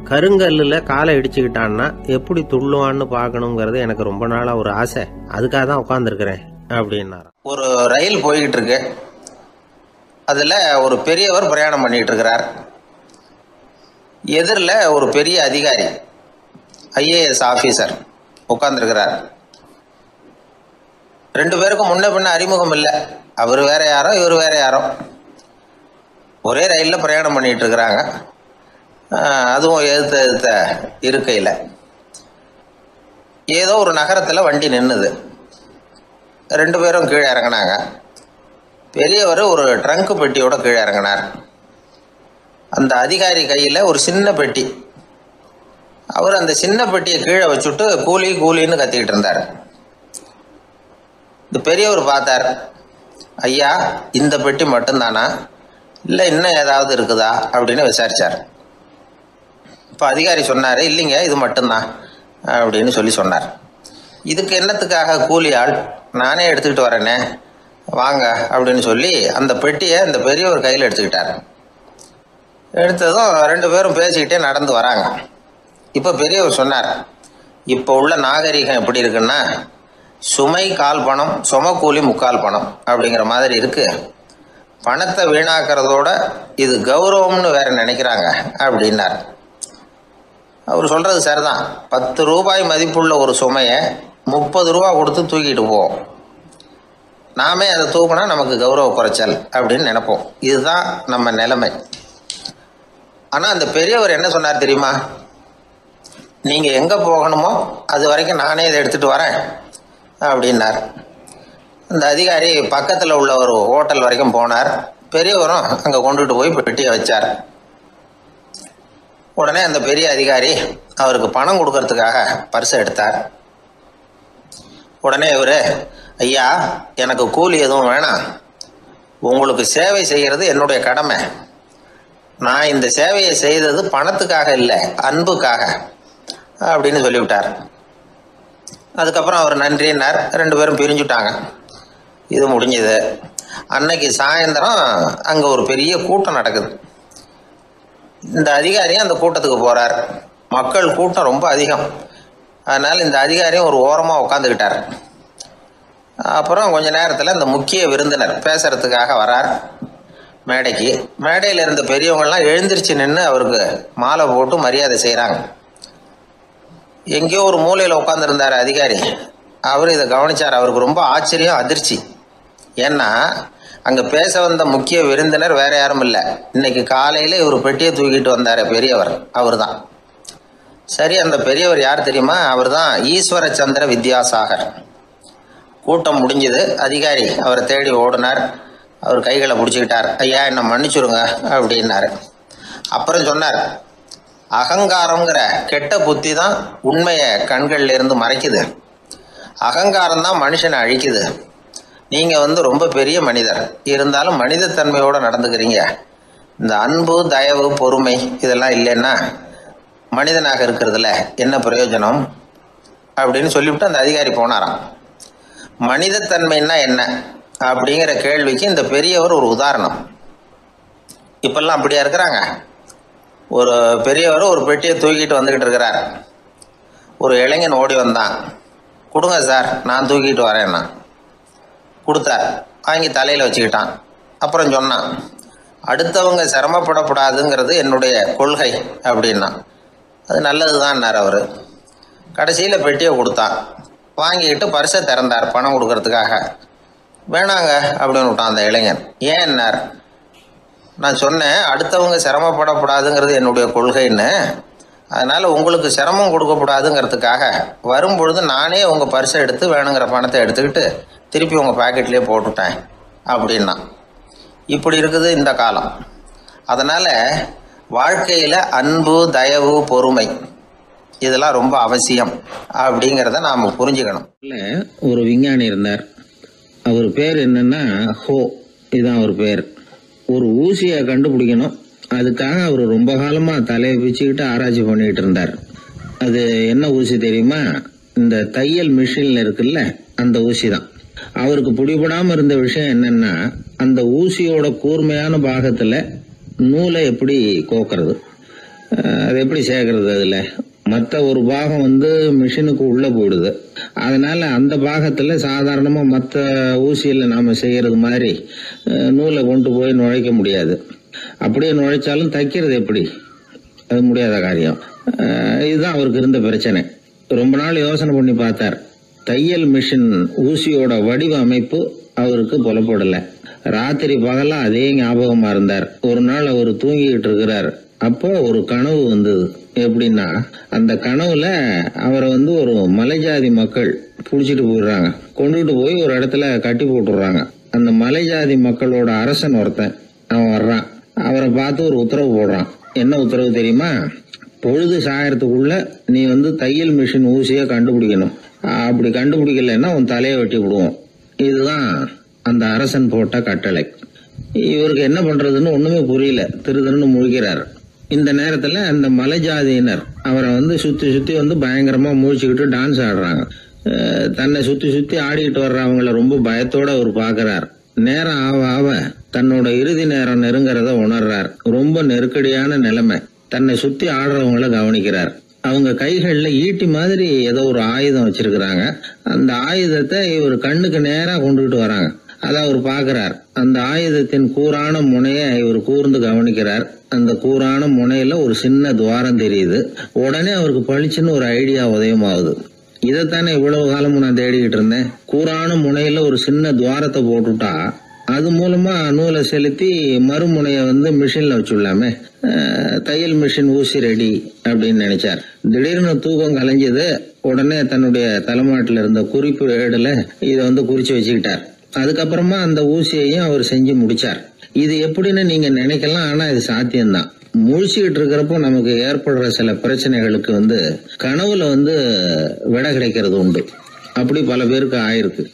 கருங்கல்லில் காலை இடிச்சுக்கிட்டான்னா எப்படி துள்ளுவான்னு பார்க்கணுங்கிறது எனக்கு ரொம்ப நாளாக ஒரு ஆசை. அதுக்காக தான் உட்காந்துருக்கிறேன் அப்படின்னாரு. ஒரு ரயில் போய்கிட்டு இருக்கு. அதில் ஒரு பெரியவர் பிரயாணம் பண்ணிட்டு இருக்கிறார். எதிரில் ஒரு பெரிய அதிகாரி, IAS ஆஃபீஸர் உட்காந்துருக்கிறார். 2 பேருக்கும் முன்ன பின்ன அறிமுகம் இல்லை. அவர் வேற யாரோ, இவர் வேற யாரோ. ஒரே ரயிலில் பிரயாணம் பண்ணிட்டு இருக்கிறாங்க. அதுவும் எதிர்த்த இருக்கையில். ஏதோ ஒரு நகரத்தில் வண்டி நின்றுது. 2 பேரும் கீழே இறங்கினாங்க. பெரியவர் ஒரு ட்ரங்க் பெட்டியோட கீழே இறங்கினார். அந்த அதிகாரி கையில் ஒரு சின்ன பெட்டி. அவர் அந்த சின்ன பெட்டியை கீழே வச்சுட்டு கூலி கூலின்னு கத்திக்கிட்டு இருந்தார். இந்த பெரியவர் பார்த்தார். ஐயா, இந்த பெட்டி மட்டும்தானா, இல்லை இன்னும் ஏதாவது இருக்குதா அப்படின்னு விசாரிச்சார். இப்போ அதிகாரி சொன்னார், இல்லைங்க இது மட்டும்தான் அப்படின்னு சொன்னார். இதுக்கு என்னத்துக்காக கூலி ஆள், நானே எடுத்துக்கிட்டு வரேனே, வாங்க அப்படின்னு சொல்லி அந்த பெட்டியை அந்த பெரியவர் கையில் எடுத்துக்கிட்டார். எடுத்ததும் 2 பேரும் பேசிக்கிட்டே நடந்து வராங்க. இப்போ பெரியவர் சொன்னார், இப்போ உள்ள நாகரிகம் எப்படி இருக்குன்னா, சுமை கால் பணம், சுமக்கூலி முக்கால் பணம் அப்படிங்கிற மாதிரி இருக்கு. பணத்தை வீணாக்கிறதோட இது கௌரவம்னு வேற நினைக்கிறாங்க அப்படின்னார். அவர் சொல்கிறது சரிதான். 10 ரூபாய் மதிப்புள்ள ஒரு சுமையை 30 ரூபா கொடுத்து தூக்கிட்டு போவோம். நாமே அதை தூக்கினா நமக்கு கௌரவ குறைச்சல் அப்படின்னு நினைப்போம். இதுதான் நம்ம நிலைமை. ஆனால் அந்த பெரியவர் என்ன சொன்னார் தெரியுமா? நீங்கள் எங்கே போகணுமோ அது வரைக்கும் நானே இதை எடுத்துகிட்டு வரேன் அப்படின்னார். அந்த அதிகாரி பக்கத்தில் உள்ள ஒரு ஹோட்டல் வரைக்கும் போனார். பெரியவரும் அங்கே கொண்டுட்டு போய் பெட்டியை வச்சார். உடனே அந்த பெரிய அதிகாரி அவருக்கு பணம் கொடுக்கறதுக்காக பர்ஸை எடுத்தார். உடனே இவர், ஐயா எனக்கு கூலி எதுவும் வேணாம், உங்களுக்கு சேவை செய்கிறது என்னுடைய கடமை. நான் இந்த சேவையை செய்தது பணத்துக்காக இல்லை, அன்புக்காக அப்படின்னு சொல்லிவிட்டார். அதுக்கப்புறம் அவர் நன்றின்னார். 2 பேரும் பிரிஞ்சுட்டாங்க. இது முடிஞ்சது. அன்னைக்கு சாயந்தரம் அங்கே ஒரு பெரிய கூட்டம் நடக்குது. இந்த அதிகாரியும் அந்த கூட்டத்துக்கு போகிறார். மக்கள் கூட்டம் ரொம்ப அதிகம். அதனால் இந்த அதிகாரியும் ஒரு ஓரமாக உட்காந்துக்கிட்டார். அப்புறம் கொஞ்ச நேரத்தில் இந்த முக்கிய விருந்தினர் பேசுறதுக்காக வரார் மேடைக்கு. மேடையில் இருந்த பெரியவங்கள்லாம் எழுந்திரிச்சு நின்று அவருக்கு மாலை போட்டு மரியாதை செய்கிறாங்க. எங்கேயோ ஒரு மூலையில் உட்காந்துருந்தார் அதிகாரி. அவர் இதை கவனித்தார். அவருக்கு ரொம்ப ஆச்சரியம், அதிர்ச்சி. ஏன்னா அங்கே பேச வந்த முக்கிய விருந்தினர் வேற யாரும் இல்லை. இன்னைக்கு காலையில் இவர் பெட்டியை தூக்கிட்டு வந்தார் பெரியவர், அவர் தான். சரி, அந்த பெரியவர் யார் தெரியுமா? அவர் தான் ஈஸ்வர சந்திர வித்யாசாகர். கூட்டம் முடிஞ்சது. அதிகாரி அவரை தேடி ஓடினார். அவர் கைகளை பிடிச்சிக்கிட்டார். ஐயா என்னை மன்னிச்சுடுங்க அப்படின்னாரு. அப்புறம் சொன்னார், அகங்காரங்கிற கெட்ட புத்தி தான் உண்மையை கண்கள்ல இருந்து மறைக்குது. அகங்காரம் தான் மனுஷனை அழிக்குது. நீங்கள் ரொம்ப பெரிய மனிதர், இருந்தாலும் மனிதத்தன்மையோடு நடந்துக்கிறீங்க. இந்த அன்பு, தயவு, பொறுமை இதெல்லாம் இல்லைன்னா மனிதனாக இருக்கிறதுல என்ன பிரயோஜனம் அப்படின்னு சொல்லிவிட்டு அந்த அதிகாரி போனாராம். மனிதத்தன்மைன்னா என்ன அப்படிங்கிற கேள்விக்கு இந்த பெரியவர் ஒரு உதாரணம். இப்பெல்லாம் அப்படியா இருக்கிறாங்க? ஒரு பெரியவர் ஒரு பெட்டியை தூக்கிட்டு வந்துக்கிட்டு இருக்கிறார். ஒரு இளைஞன் ஓடி வந்தான். கொடுங்க சார், நான் தூக்கிட்டு வரேன்னா. கொடுத்தார். வாங்கி தலையில் வச்சுக்கிட்டான். அப்புறம் சொன்னான், அடுத்தவங்க சிரமப்படக்கூடாதுங்கிறது என்னுடைய கொள்கை அப்படின்னா. அது நல்லது தான்னார் அவர். கடைசியில் பெட்டியை கொடுத்தான். வாங்கிக்கிட்டு பரிசை திறந்தார் பணம் கொடுக்கறதுக்காக. வேணாங்க அப்படின்னு விட்டான் அந்த இளைஞன். ஏன்னார், நான் சொன்னேன் அடுத்தவங்க சிரமப்படக்கூடாதுங்கிறது என்னுடைய கொள்கைன்னு. அதனால் உங்களுக்கு சிரமம் கொடுக்கக்கூடாதுங்கிறதுக்காக வரும்பொழுது நானே உங்கள் பரிசை எடுத்து வேணுங்கிற பணத்தை எடுத்துக்கிட்டு திருப்பி உங்கள் பாக்கெட்லேயே போட்டுட்டேன் அப்படின்னா. இப்படி இருக்குது இந்த காலம். அதனால் வாழ்க்கையில் அன்பு, தயவு, பொறுமை இதெல்லாம் ரொம்ப அவசியம் அப்படிங்கிறத நாம் புரிஞ்சுக்கணும். ஒரு விஞ்ஞானி இருந்தார். அவர் பேர் என்னன்னா ஹோ, இதுதான் அவர் பேர். ஒரு ஊசியை கண்டுபிடிக்கணும். அதுக்காக அவர் ரொம்ப காலமாக தலையை பிச்சுக்கிட்டு ஆராய்ச்சி பண்ணிட்டு இருந்தார். அது என்ன ஊசி தெரியுமா? இந்த தையல் மிஷினில் இருக்குல்ல, அந்த ஊசி தான். அவருக்கு பிடிபடாமல் இருந்த விஷயம் என்னன்னா, அந்த ஊசியோட கூர்மையான பாகத்தில் நூலை எப்படி கோக்கிறது, அது எப்படி சேர்க்கறது. அதில் மற்ற ஒரு பாகம் மிஷினுக்கு உள்ளே போயிடுது. அதனால அந்த பாகத்தில் சாதாரணமாக மற்ற ஊசியில் நாம் செய்கிறது மாதிரி நூலை கொண்டு போய் நுழைக்க முடியாது. அப்படியே நுழைச்சாலும் தைக்கிறது எப்படி, அது முடியாத காரியம். இதுதான் அவருக்கு இருந்த பிரச்சனை. ரொம்ப நாள் யோசனை பண்ணி பார்த்தார். தையல் மிஷின் ஊசியோட வடிவ அமைப்பு அவருக்கு புலப்படலை. ராத்திரி பகலா அதே ஞாபகமா இருந்தார். ஒரு நாள் அவர் தூங்கிக்கிட்டு இருக்கிறார். அப்போ ஒரு கனவு வந்தது. எப்படின்னா, அந்த கனவுல அவரை ஒரு மலைஜாதி மக்கள் புடிச்சிட்டு போயிடுறாங்க. கொண்டுகிட்டு போய் ஒரு இடத்துல கட்டி போட்டுடுறாங்க. அந்த மலைஜாதி மக்களோட அரசன் ஒருத்தன் அவன் வர்றான். அவரை பார்த்து ஒரு உத்தரவு போடுறான். என்ன உத்தரவு தெரியுமா? பொழுது சாயறதுக்குள்ள நீ தையல் மிஷின் ஊசியை கண்டுபிடிக்கணும். அப்படி கண்டுபிடிக்கலன்னா உன் தலையை வெட்டி விடுவோம். இதுதான் அந்த அரசன் போட்ட கட்டளை. இவருக்கு என்ன பண்றதுன்னு ஒண்ணுமே புரியல. திருன்னு முழிக்கிறார். இந்த நேரத்துல அந்த மலைஜாதியினர் அவரை சுத்தி சுத்தி பயங்கரமா முழிச்சுக்கிட்டு டான்ஸ் ஆடுறாங்க. தன்னை சுத்தி சுத்தி ஆடிக்கிட்டு வர்றவங்கள ரொம்ப பயத்தோட அவர் பாக்குறார். நேரம் ஆவ ஆவ தன்னோட இறுதி நேரம் நெருங்கிறத உணர்றார். ரொம்ப நெருக்கடியான நிலைமை. தன்னை சுத்தி ஆடுறவங்கள கவனிக்கிறார். அவங்க கைகள்ல ஈட்டி மாதிரி ஏதோ ஒரு ஆயுதம் வச்சிருக்கிறாங்க. அந்த ஆயுதத்தை இவர் கண்ணுக்கு நேரா கொண்டுகிட்டு வராங்க. அதை அவர் பாக்குறார். அந்த ஆயுதத்தின் கூரான முனைய இவர் கூர்ந்து கவனிக்கிறார். அந்த கூரான முனையில ஒரு சின்ன துவாரம் தெரியுது. உடனே அவருக்கு பளிச்சுன்னு ஒரு ஐடியா உதயமாகுது. இதைத்தானே இவ்வளவு காலமும் நான் தேடிக்கிட்டு இருந்தேன். கூரான முனையில ஒரு சின்ன துவாரத்தை போட்டுட்டா அது மூலமா நூலை செலுத்தி மறுமுனைய மிஷின்ல வச்சுடலாமே. தையல் மிஷின் ஊசி ரெடி அப்படின்னு நினைச்சார். திடீர்னு தூக்கம் கலைஞ்சது. உடனே தன்னுடைய தலைமாட்டில் இருந்த குறிப்பு ஏடுல இதை குறிச்சு வச்சுக்கிட்டார். அதுக்கப்புறமா அந்த ஊசியையும் அவர் செஞ்சு முடிச்சார். இது எப்படின்னு நீங்க நினைக்கலாம், ஆனா இது சாத்தியம்தான். முழிச்சுக்கிட்டு இருக்கிறப்போ நமக்கு ஏற்படுற சில பிரச்சனைகளுக்கு கனவுல விடை கிடைக்கிறது உண்டு. அப்படி பல பேருக்கு ஆயிருக்கு.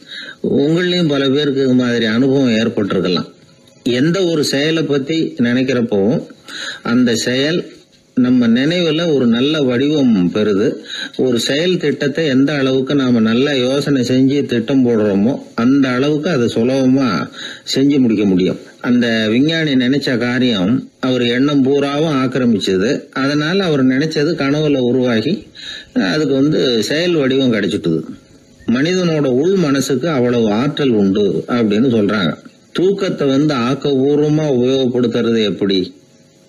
உங்களையும் பல பேருக்கு இது மாதிரி அனுபவம் ஏற்பட்டிருக்கலாம். எந்த ஒரு செயலை பத்தி நினைக்கிறப்போ அந்த செயல் நம்ம நினைவுல ஒரு நல்ல வடிவம் பெறுது. ஒரு செயல் திட்டத்தை எந்த அளவுக்கு நாம நல்ல யோசனை செஞ்சு திட்டம் போடுறோமோ அந்த அளவுக்கு அதை சுலபமா செஞ்சு முடிக்க முடியும். அந்த விஞ்ஞானி நினைச்ச காரியம் அவர் எண்ணம் பூராவும் ஆக்கிரமிச்சது. அதனால அவர் நினைச்சது கனவுல உருவாகி அதுக்கு செயல் வடிவம் கிடைச்சிட்டுது. மனிதனோட உள் மனசுக்கு அவ்வளவு ஆற்றல் உண்டு அப்படின்னு சொல்றாங்க. தூக்கத்தை ஆக்கபூர்வமா உபயோகப்படுத்துறது எப்படி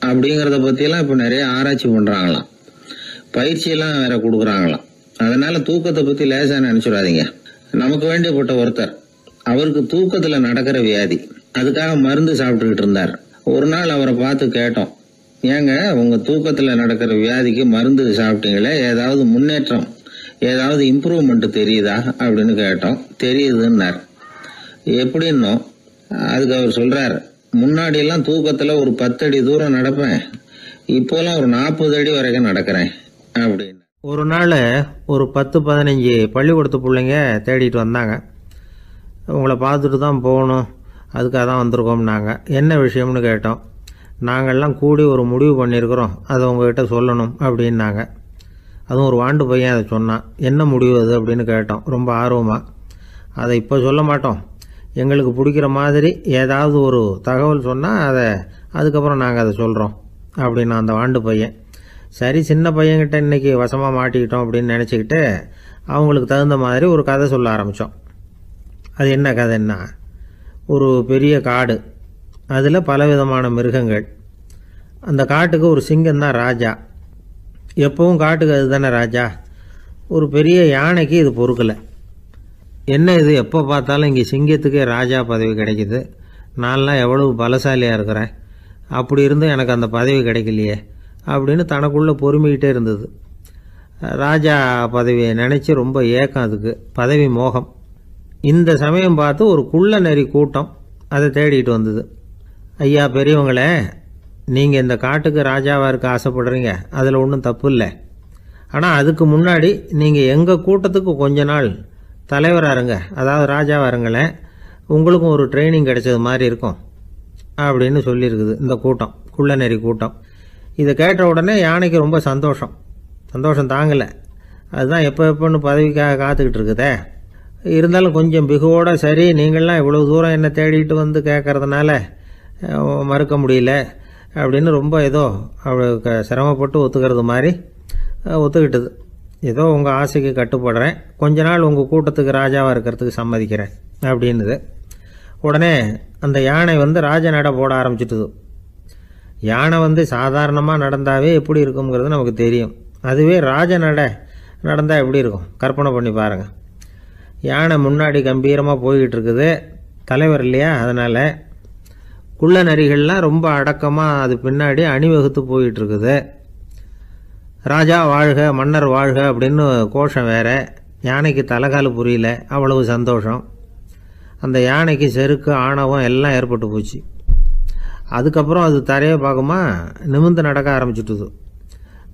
அப்படிங்கறத பத்தி எல்லாம் இப்ப நிறைய ஆராய்ச்சி பண்றாங்களாம். பயிற்சி எல்லாம் வேற கொடுக்குறாங்களாம். அதனால தூக்கத்தை பத்தி லேசா நினைச்சுடாதீங்க. நமக்கு வேண்டியப்பட்ட ஒருத்தர், அவருக்கு தூக்கத்துல நடக்கிற வியாதி, அதுக்காக மருந்து சாப்பிட்டுக்கிட்டு இருந்தார். ஒரு நாள் அவரை பார்த்து கேட்டோம், ஏங்க உங்க தூக்கத்துல நடக்கிற வியாதிக்கு மருந்து சாப்பிட்டீங்களே, ஏதாவது முன்னேற்றம், ஏதாவது இம்ப்ரூவ்மெண்ட் தெரியுதா அப்படின்னு கேட்டோம். தெரியுதுன்னார். எப்படின்னோ, அதுக்கு அவர் சொல்றார், முன்னாடி எல்லாம் தூக்கத்துல ஒரு 10 அடி தூரம் நடப்பேன், இப்போலாம் ஒரு 40 அடி வரைக்கும் நடக்கிறேன் அப்படின்னு. ஒரு நாள் ஒரு 10-15 பள்ளிக்கூடத்து பிள்ளைங்க தேடிட்டு வந்தாங்க. உங்களை பார்த்துட்டு தான் போகணும், அதுக்காக தான் வந்திருக்கோம்னாங்க. என்ன விஷயம்னு கேட்டோம். நாங்கள்லாம் கூடி ஒரு முடிவு பண்ணியிருக்கிறோம், அதை உங்ககிட்ட சொல்லணும் அப்படின்னாங்க. அதுவும் ஒரு வாண்டு பையன் அதை சொன்னான். என்ன முடிவு அது அப்படின்னு கேட்டோம் ரொம்ப ஆர்வமாக. அதை இப்போ சொல்ல மாட்டோம், எங்களுக்கு பிடிக்கிற மாதிரி ஏதாவது ஒரு தகவல் சொன்னால் அதுக்கப்புறம் நாங்கள் அதை சொல்கிறோம் அப்படின்னா அந்த வாண்டு பையன். சரி, சின்ன பையன்கிட்ட இன்றைக்கி வசமாக மாட்டிக்கிட்டோம் அப்படின்னு நினச்சிக்கிட்டு அவங்களுக்கு தகுந்த மாதிரி ஒரு கதை சொல்ல ஆரம்பித்தோம். அது என்ன கதைன்னா, ஒரு பெரிய காடு, அதில் பலவிதமான மிருகங்கள். அந்த காட்டுக்கு ஒரு சிங்கம் தான் ராஜா. எப்பவும் காட்டுக்கு அது தானே ராஜா. ஒரு பெரிய யானைக்கு இது பொறுக்கலை. என்ன இது, எப்போ பார்த்தாலும் இங்கே சிங்கத்துக்கே ராஜா பதவி கிடைக்குது, நான்லாம் எவ்வளவு பலசாலியாக இருக்கிறேன், அப்படி இருந்தும் எனக்கு அந்த பதவி கிடைக்கலையே அப்படின்னு தனக்குள்ளே பொறுமிக்கிட்டே இருந்தது. ராஜா பதவியை நினச்சி ரொம்ப ஏக்கம், அதுக்கு பதவி மோகம். இந்த சமயம் பார்த்து ஒரு குள்ள நரி கூட்டம் அதை தேடிட்டு வந்தது. ஐயா பெரியவங்களே, நீங்கள் இந்த காட்டுக்கு ராஜாவாக இருக்க ஆசைப்படுறீங்க, அதில் ஒன்றும் தப்பு இல்லை. ஆனால் அதுக்கு முன்னாடி நீங்கள் எங்கள் கூட்டத்துக்கு கொஞ்ச நாள் தலைவராக இருங்க, அதாவது ராஜாவாக இருங்களேன், உங்களுக்கும் ஒரு ட்ரைனிங் கிடைச்சது மாதிரி இருக்கும் அப்படின்னு சொல்லியிருக்குது இந்த கூட்டம், குள்ள நெறி கூட்டம். இதை கேட்ட உடனே யானைக்கு ரொம்ப சந்தோஷம் தாங்கலை. அதுதான் எப்போன்னு பதவிக்காக காத்துக்கிட்டு இருக்குதே. இருந்தாலும் கொஞ்சம் பிகுவோட, சரி நீங்கள்லாம் இவ்வளோ தூரம் என்னை தேடிட்டு வந்து கேட்கறதுனால மறுக்க முடியல அப்படின்னு ரொம்ப ஏதோ அவளுக்கு சிரமப்பட்டு ஒத்துக்கிறது மாதிரி ஒத்துக்கிட்டது. ஏதோ உங்கள் ஆசைக்கு கட்டுப்படுறேன், கொஞ்ச நாள் உங்கள் கூட்டத்துக்கு ராஜாவாக இருக்கிறதுக்கு சம்மதிக்கிறேன் அப்படின்னுது. உடனே அந்த யானை ராஜ நட போட ஆரம்பிச்சிட்டுது. யானை சாதாரணமாக நடந்தாவே எப்படி இருக்குங்கிறது நமக்கு தெரியும். அதுவே ராஜ நடந்தால் எப்படி இருக்கும் கற்பனை பண்ணி பாருங்கள். யானை முன்னாடி கம்பீரமாக போய்கிட்டு இருக்குது, தலைவர் இல்லையா, அதனால் குள்ள நரிகள்லாம் ரொம்ப அடக்கமாக அது பின்னாடி அணிவகுத்து போயிட்டு இருக்குது. ராஜா வாழ்க, மன்னர் வாழ்க அப்படின்னு கோஷம் வேற. யானைக்கு தலைகால புரியல, அவ்வளவு சந்தோஷம். அந்த யானைக்கு செருக்கு, ஆணவம் எல்லாம் ஏற்பட்டு போச்சு. அதுக்கப்புறம் அது தரையை பார்க்குமா, நிமிர்ந்து நடக்க ஆரம்பிச்சுட்டுது.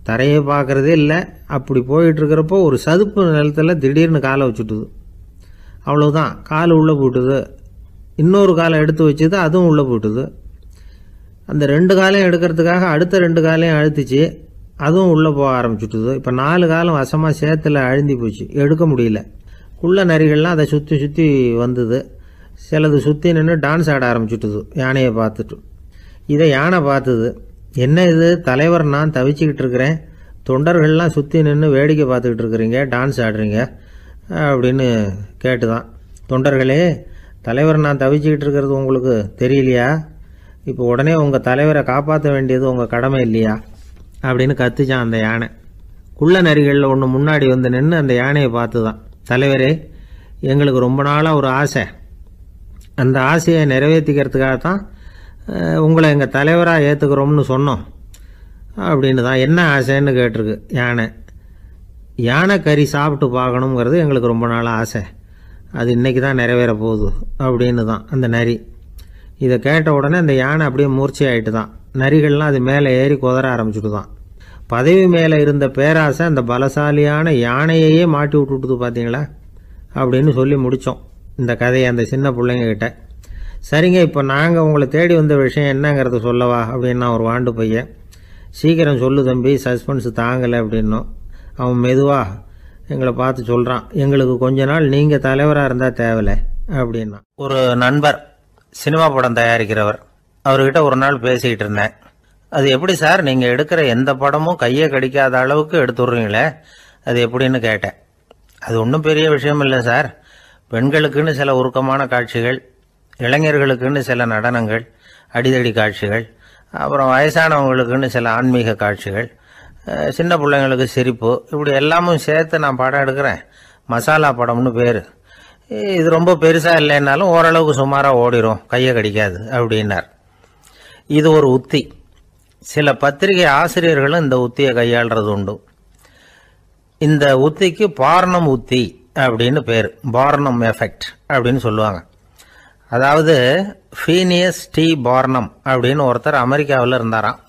தரையை பார்க்குறதே இல்லை. அப்படி போயிட்டுருக்கிறப்போ ஒரு சதுப்பு நிலத்தில் திடீர்னு காலை வச்சுட்டுது. அவ்வளோதான், கால் உள்ளே போட்டுது. இன்னொரு காலை எடுத்து வச்சுது, அதுவும் உள்ளே போட்டுது. அந்த 2 காலையும் எடுக்கிறதுக்காக அடுத்த 2 காலையும் அழுத்திச்சு, அதுவும் உள்ளே போக ஆரம்பிச்சுட்டுது. இப்போ 4 காலம் வசமாக சேத்துல அழுந்தி போச்சு, எடுக்க முடியல. குள்ள நரிகள்லாம் அதை சுற்றி சுற்றி வந்தது. சிலது சுற்றி நின்று டான்ஸ் ஆட ஆரம்பிச்சுட்டுது யானையை பார்த்துட்டு. இதை யானை பார்த்தது. என்ன இது, தலைவர் நான் தவிச்சிக்கிட்டு இருக்கிறேன், தொண்டர்கள்லாம் சுற்றி நின்று வேடிக்கை பார்த்துக்கிட்டு இருக்கிறீங்க, டான்ஸ் ஆடுறீங்க அப்படின்னு கேட்டுதான். தொண்டர்களே, தலைவர் நான் தவிச்சிக்கிட்டு இருக்கிறது உங்களுக்கு தெரியலையா? இப்போ உடனே உங்கள் தலைவரை காப்பாற்ற வேண்டியது உங்கள் கடமை இல்லையா அப்படின்னு கத்துச்சான் அந்த யானை. குள்ள நரிகளில் ஒன்று முன்னாடி நின்று அந்த யானையை பார்த்து தான், தலைவரே, எங்களுக்கு ரொம்ப நாளாக ஒரு ஆசை, அந்த ஆசையை நிறைவேற்றிக்கிறதுக்காக தான் உங்களை எங்கள் தலைவராக ஏற்றுக்கிறோம்னு சொன்னோம் அப்படின்னு தான். என்ன ஆசைன்னு கேட்டிருக்கு யானை. யானை கறி சாப்பிட்டு பார்க்கணுங்கிறது எங்களுக்கு ரொம்ப நாளாக ஆசை, அது இன்றைக்கி தான் நிறைவேற போகுது அப்படின்னு தான் அந்த நரி. இதை கேட்ட உடனே அந்த யானை அப்படியே மூர்ச்சி ஆகிட்டு தான். நரிகள்லாம் அது மேலே ஏறி குதற ஆரம்பிச்சுட்டு தான். பதவி மேலே இருந்த பேராசை அந்த பலசாலியான யானையையே மாட்டி விட்டுட்டுது பார்த்தீங்களா அப்படின்னு சொல்லி முடித்தோம் இந்த கதையை அந்த சின்ன பிள்ளைங்கக்கிட்ட. சரிங்க, இப்போ நாங்கள் உங்களை தேடி வந்த விஷயம் என்னங்கிறத சொல்லவா அப்படின்னா ஒரு வாண்டு பையன். சீக்கிரம் சொல்லு தம்பி, சஸ்பென்ஸ் தாங்கலை அப்படின்னோம். அவன் மெதுவாக எங்களை பார்த்து சொல்கிறான், எங்களுக்கு கொஞ்ச நாள் நீங்கள் தலைவராக இருந்தால் தேவலை அப்படின்னா. ஒரு நண்பர் சினிமா படம் தயாரிக்கிறவர், அவர்கிட்ட ஒரு நாள் பேசிக்கிட்டு இருந்தேன். அது எப்படி சார், நீங்கள் எடுக்கிற எந்த படமும் கையை கடிக்காத அளவுக்கு எடுத்துடுறீங்களே, அது எப்படின்னு கேட்டேன். அது ஒன்றும் பெரிய விஷயம் இல்லை சார், பெண்களுக்குன்னு சில உருக்கமான காட்சிகள், இளைஞர்களுக்குன்னு சில நடனங்கள், அடிதடி காட்சிகள், அப்புறம் வயசானவங்களுக்குன்னு சில ஆன்மீக காட்சிகள், சின்ன பிள்ளைங்களுக்கு சிரிப்பு, இப்படி எல்லாமும் சேர்த்து நான் படம் எடுக்கிறேன். மசாலா படம்னு பேர். இது ரொம்ப பெருசாக இல்லைன்னாலும் ஓரளவுக்கு சுமாராக ஓடிடும், கையை கடிக்காது அப்படின்னார். இது ஒரு உத்தி. சில பத்திரிகை ஆசிரியர்களும் இந்த உத்தியை கையாளுறது உண்டு. இந்த உத்திக்கு பார்னம் உத்தி அப்படின்னு பேர், பார்னம் எஃபெக்ட் அப்படின்னு சொல்லுவாங்க. அதாவது ஃபீனியஸ் டி பார்னம் அப்படின்னு ஒருத்தர் அமெரிக்காவில் இருந்தாராம்.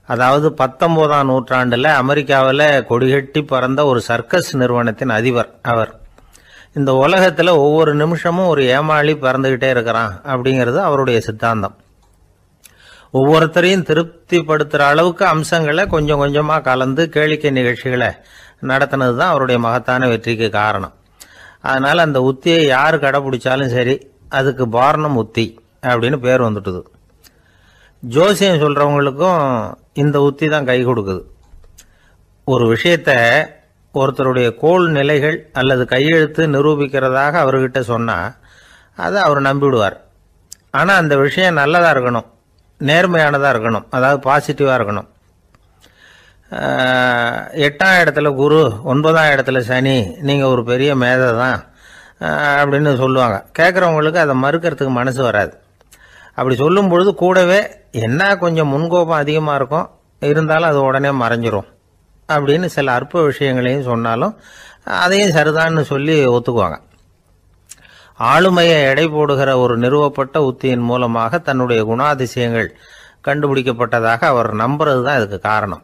அதாவது 19ஆம் நூற்றாண்டில் அமெரிக்காவில் கொடிகட்டி பறந்த ஒரு சர்க்கஸ் நிறுவனத்தின் அதிபர் அவர். இந்த உலகத்தில் ஒவ்வொரு நிமிஷமும் ஒரு ஏமாளி பறந்துகிட்டே இருக்கிறான் அப்படிங்கிறது அவருடைய சித்தாந்தம். ஒவ்வொருத்தரையும் திருப்திப்படுத்துகிற அளவுக்கு அம்சங்களை கொஞ்சம் கொஞ்சமாக கலந்து கேளிக்கை நிகழ்ச்சிகளை நடத்தினது தான் அவருடைய மகத்தான வெற்றிக்கு காரணம். அதனால் அந்த உத்தியை யார் கடைப்பிடிச்சாலும் சரி, அதுக்கு பார்னம் உத்தி அப்படின்னு பேர் வந்துட்டுது. ஜோசியம் சொல்கிறவங்களுக்கும் இந்த உத்தி தான் கை கொடுக்குது. ஒரு விஷயத்தை ஒருத்தருடைய கோள் நிலைகள் அல்லது கையெழுத்து நிரூபிக்கிறதாக அவர்கிட்ட சொன்னால் அதை அவர் நம்பிவிடுவார். ஆனால் அந்த விஷயம் நல்லதாக இருக்கணும், நேர்மையானதாக இருக்கணும், அதாவது பாசிட்டிவாக இருக்கணும். 8ஆம் இடத்துல குரு, 9ஆம் இடத்துல சனி, நீங்கள் ஒரு பெரிய மேதை தான் அப்படின்னு சொல்லுவாங்க. கேட்குறவங்களுக்கு அதை மறுக்கிறதுக்கு மனசு வராது. அப்படி சொல்லும் பொழுது கூடவே என்ன கொஞ்சம் முன்கோபம் அதிகமாக இருக்கும், இருந்தாலும் அது உடனே மறைஞ்சிரும் அப்படின்னு சில அற்ப விஷயங்களையும் சொன்னாலும் அதையும் சரிதான்னு சொல்லி ஒத்துக்குவாங்க. ஆளுமையை எடை போடுகிற ஒரு நிறுவப்பட்ட உத்தியின் மூலமாக தன்னுடைய குணாதிசயங்கள் கண்டுபிடிக்கப்பட்டதாக அவர் நம்புறது தான் இதுக்கு காரணம்.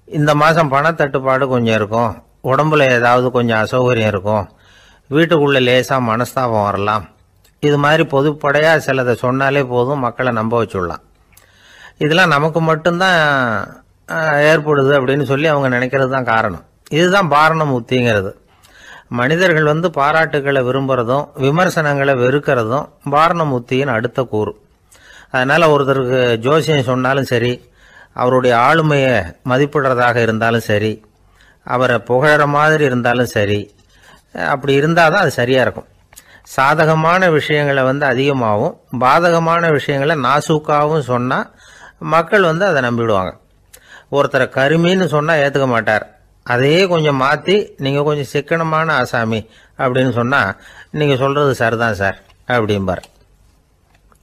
இந்த மாதம் பணத்தட்டுப்பாடு கொஞ்சம் இருக்கும், உடம்புல ஏதாவது கொஞ்சம் அசௌகரியம் இருக்கும், வீட்டுக்குள்ளே லேசாக மனஸ்தாபம் வரலாம், இது மாதிரி பொதுப்படையாக சிலதை சொன்னாலே போதும், மக்களை நம்ப வச்சுடலாம். இதெல்லாம் நமக்கு மட்டும்தான் ஏற்படுது அப்படின்னு சொல்லி அவங்க நினைக்கிறது தான் காரணம். இதுதான் பார்னம் உத்திங்கிறது. மனிதர்கள் பாராட்டுகளை விரும்புகிறதும் விமர்சனங்களை வெறுக்கிறதும் பார்னம் உத்தியின் அடுத்த கூறு. அதனால் ஒருத்தருக்கு ஜோசியம் சொன்னாலும் சரி, அவருடைய ஆளுமையை மதிப்பிடுறதாக இருந்தாலும் சரி, அவரை புகழற மாதிரி இருந்தாலும் சரி, அப்படி இருந்தால் தான் அது சரியாக இருக்கும். சாதகமான விஷயங்களை அதிகமாகவும் பாதகமான விஷயங்களை நாசூக்காகவும் சொன்னால் மக்கள் அதை நம்பிடுவாங்க. ஒருத்தரை கருமின்னு சொன்னால் ஏற்றுக்க மாட்டார். அதையே கொஞ்சம் மாற்றி நீங்கள் கொஞ்சம் சிக்கனமான ஆசாமி அப்படின்னு சொன்னால் நீங்கள் சொல்கிறது சரிதான் சார் அப்படிம்பார்.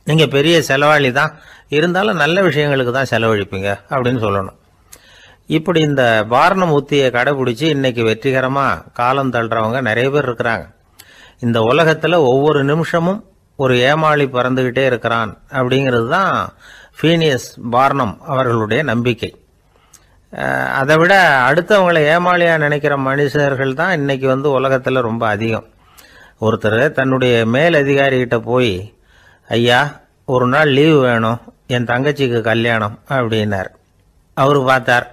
நீங்கள் பெரிய செலவாளி தான், இருந்தாலும் நல்ல விஷயங்களுக்கு தான் செலவழிப்பீங்க அப்படின்னு சொல்லணும். இப்படி இந்த பார்னம் உத்தியை கடைபிடிச்சி இன்னைக்கு வெற்றிகரமாக காலம் தள்ளுறவங்க நிறைய பேர் இருக்கிறாங்க. இந்த உலகத்தில் ஒவ்வொரு நிமிஷமும் ஒரு ஏமாளி பறந்துக்கிட்டே இருக்கிறான் அப்படிங்கிறது தான் ஃபீனியஸ் பார்னம் அவர்களுடைய நம்பிக்கை. அதை விட அடுத்தவங்களை ஏமாளியாக நினைக்கிற மனுஷர்கள் தான் இன்னைக்கு உலகத்தில் ரொம்ப அதிகம். ஒருத்தர் தன்னுடைய மேல் அதிகாரிகிட்ட போய், ஐயா ஒரு நாள் லீவு வேணும், என் தங்கச்சிக்கு கல்யாணம் அப்படின்னார். அவரு பார்த்தார்,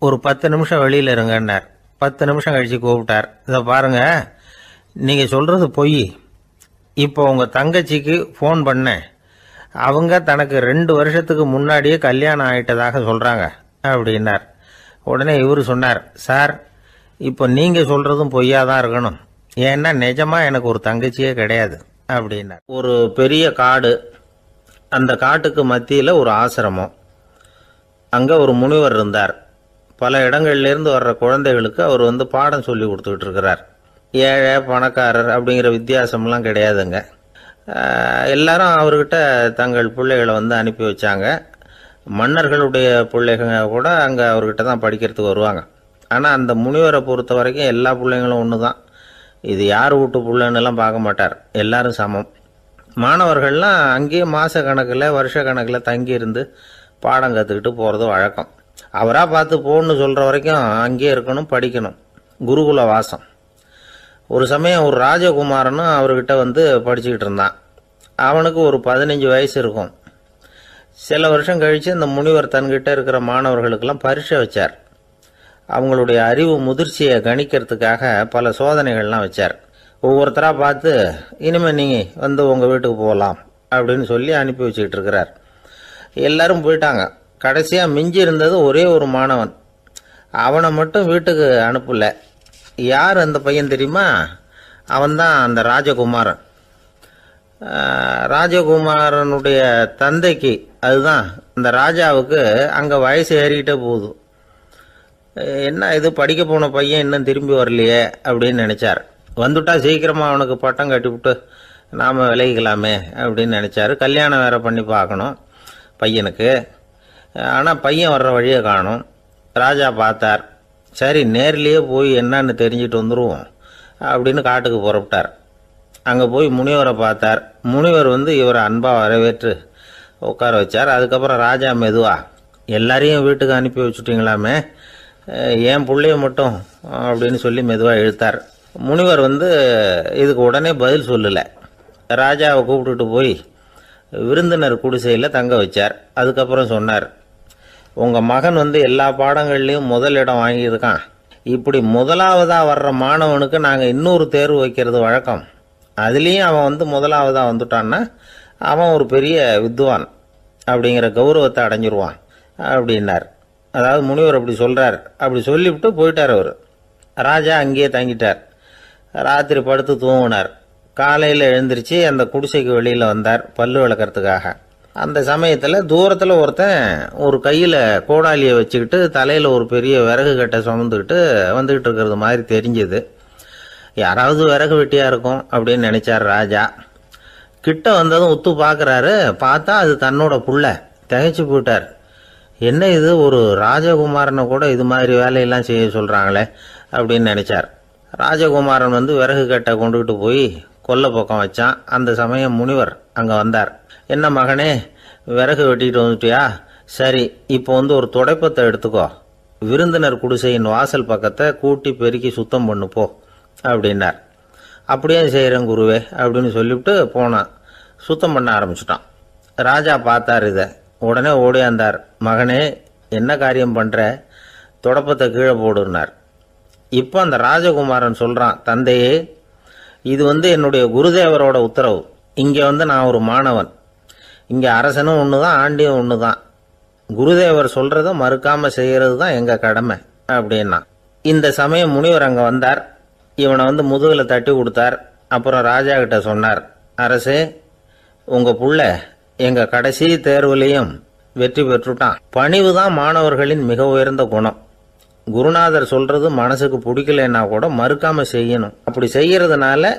ஒரு 10 நிமிஷம் வெளியில் இருங்கன்னார். 10 நிமிஷம் கழித்து கூப்பிட்டார், இதை பாருங்க, நீங்கள் சொல்கிறது பொய், இப்போ உங்கள் தங்கச்சிக்கு ஃபோன் பண்ணேன், அவங்க தனக்கு 2 வருஷத்துக்கு முன்னாடியே கல்யாணம் ஆகிட்டதாக சொல்கிறாங்க அப்படின்னார். உடனே இவர் சொன்னார், சார் இப்போ நீங்கள் சொல்கிறதும் பொய்யாக தான் இருக்கணும், ஏன்னா நிஜமாக எனக்கு ஒரு தங்கச்சியே கிடையாது அப்படின்னார். ஒரு பெரிய காடு, அந்த காட்டுக்கு மத்தியில் ஒரு ஆசிரமம், அங்கே ஒரு முனிவர் இருந்தார். பல இடங்கள்லேருந்து வர்ற குழந்தைகளுக்கு அவர் பாடம் சொல்லி கொடுத்துக்கிட்டு இருக்கிறார். ஏழை பணக்காரர் அப்படிங்கிற வித்தியாசம்லாம் கிடையாதுங்க. எல்லாரும் அவர்கிட்ட தங்கள் பிள்ளைகளை அனுப்பி வச்சாங்க. மன்னர்களுடைய பிள்ளைங்க கூட அங்கே அவர்கிட்ட தான் படிக்கிறதுக்கு வருவாங்க. ஆனால் அந்த முனிவரை பொறுத்த வரைக்கும் எல்லா பிள்ளைங்களும் ஒன்று தான். இது யார் வீட்டு பிள்ளைன்னெல்லாம் பார்க்க மாட்டார், எல்லாரும் சமம். மாணவர்கள்லாம் அங்கேயே மாத கணக்கில் வருஷ கணக்கில் தங்கி இருந்து பாடம் கற்றுக்கிட்டு போகிறது வழக்கம். அவராக பார்த்து போன்னு சொல்கிற வரைக்கும் அங்கேயே இருக்கணும், படிக்கணும், குருகுல வாசம். ஒரு சமயம் ஒரு ராஜகுமாரனும் அவர்கிட்ட படிச்சுக்கிட்டு இருந்தான். அவனுக்கு ஒரு 15 வயசு இருக்கும். சில வருஷம் கழித்து இந்த முனிவர் தன்கிட்ட இருக்கிற மாணவர்களுக்கெல்லாம் பரீட்சை வச்சார். அவங்களுடைய அறிவு முதிர்ச்சியை கணிக்கிறதுக்காக பல சோதனைகள்லாம் வச்சார். ஒவ்வொருத்தராக பார்த்து, இனிமேல் நீங்கள் உங்கள் வீட்டுக்கு போகலாம் அப்படின்னு சொல்லி அனுப்பி வச்சுக்கிட்டு இருக்கிறார். எல்லாரும் போயிட்டாங்க. கடைசியாக மிஞ்சி இருந்தது ஒரே ஒரு மாணவன். அவனை மட்டும் வீட்டுக்கு அனுப்பல. யார் அந்த பையன் தெரியுமா? அவன்தான் அந்த ராஜகுமாரன். ராஜகுமாரனுடைய தந்தைக்கு, அதுதான் அந்த ராஜாவுக்கு, அங்கே வயசு ஏறிக்கிட்டே போகுது. என்ன இது, படிக்க போன பையன் இன்னும் திரும்பி வரலையே அப்படின்னு நினைச்சார். வந்துட்டா சீக்கிரமாக அவனுக்கு பட்டம் கட்டிவிட்டு நாம் விலகிக்கலாமே அப்படின்னு நினச்சாரு. கல்யாணம் வேற பண்ணி பார்க்கணும் பையனுக்கு. ஆனால் பையன் வர்ற வழியை காணும். ராஜா பார்த்தார், சரி நேர்லேயே போய் என்னன்னு தெரிஞ்சிட்டு வந்துடுவோம் அப்படின்னு காட்டுக்கு புறப்பட்டார். அங்கே போய் முனிவரை பார்த்தார். முனிவர் இவரை அன்பாக வரவேற்று உட்கார வச்சார். அதுக்கப்புறம் ராஜா மெதுவா, எல்லாரையும் வீட்டுக்கு அனுப்பி வச்சுட்டிங்களாமே, ஏன் பிள்ளைய மட்டும் அப்படின்னு சொல்லி மெதுவாக இழுத்தார். முனிவர் இதுக்கு உடனே பதில் சொல்லலை. ராஜாவை கூப்பிட்டுட்டு போய் விருந்தினர் குடிசையில் தங்க வச்சார். அதுக்கப்புறம் சொன்னார், உங்கள் மகன் எல்லா பாடங்கள்லேயும் முதலிடம் வாங்கியிருக்கான். இப்படி முதலாவதாக வர்ற மாணவனுக்கு நாங்கள் இன்னொரு தேர்வு வைக்கிறது வழக்கம். அதுலேயும் அவன் முதலாவதாக வந்துட்டான்னா அவன் ஒரு பெரிய வித்வான் அப்படிங்கிற கௌரவத்தை அடைஞ்சிருவான் அப்படின்னார். அதாவது முனிவர் அப்படி சொல்கிறார். அப்படி சொல்லிவிட்டு போயிட்டார் அவர். ராஜா அங்கேயே தங்கிட்டார். ராத்திரி படுத்து தூங்கினார். காலையில் எழுந்திரிச்சு அந்த குடிசைக்கு வெளியில் வந்தார் பல்லு விளக்கறதுக்காக. அந்த சமயத்தில் தூரத்தில் ஒருத்தன் ஒரு கையில் கோடாலியை வச்சுக்கிட்டு தலையில் ஒரு பெரிய விறகு கட்டை சுமந்துக்கிட்டு வந்துக்கிட்டு இருக்கிறது மாதிரி தெரிஞ்சுது. யாராவது விறகு வெட்டியாக இருக்கும் அப்படின்னு நினச்சார் ராஜா. கிட்ட வந்ததும் உத்து பார்க்குறாரு. பார்த்தா அது தன்னோட புள்ள. திகைச்சு போயிட்டார். என்ன இது, ஒரு ராஜகுமாரனை கூட இது மாதிரி வேலையெல்லாம் செய்ய சொல்கிறாங்களே அப்படின்னு நினச்சார். ராஜகுமாரன் விறகு கட்டை கொண்டுகிட்டு போய் கொல்லை பக்கம் வச்சான். அந்த சமயம் முனிவர் அங்கே வந்தார். என்ன மகனே, விறகு வெட்டிட்டு வந்துட்டியா? சரி, இப்போ ஒரு துடைப்பத்தை எடுத்துக்கோ, விருந்தினர் குடிசையின் வாசல் பக்கத்தை கூட்டி பெருக்கி சுத்தம் பண்ணு போ அப்படின்னார். அப்படியே செய்கிறேன் குருவே அப்படின்னு சொல்லிவிட்டு போனான். சுத்தம் பண்ண ஆரம்பிச்சிட்டான். ராஜா பார்த்தார் இதை. உடனே ஓடியாந்தார். மகனே, என்ன காரியம் பண்ணுற? துடைப்பத்தை கீழே போடுனார். இப்போ அந்த ராஜகுமாரன் சொல்கிறான், தந்தையே, இது என்னுடைய குருதேவரோட உத்தரவு. இங்கே நான் ஒரு மாணவன். இங்கே அரசனும் ஒன்று தான், ஆண்டியும் ஒன்று தான். குருதேவர் சொல்கிறத மறுக்காமல் செய்கிறது தான் எங்கள் கடமை அப்படின்னா. இந்த சமயம் முனிவர் அங்கே வந்தார். இவனை முதுகில் தட்டி கொடுத்தார். அப்புறம் ராஜா கிட்ட சொன்னார், அரசே, உங்கள் புள்ள எங்கள் கடைசி தேர்வுலையும் வெற்றி பெற்றுட்டான். பணிவு தான் மாணவர்களின் மிக உயர்ந்த குணம். குருநாதர் சொல்றது மனசுக்கு பிடிக்கலன்னா கூட மறுக்காம செய்யணும். அப்படி செய்யறதுனால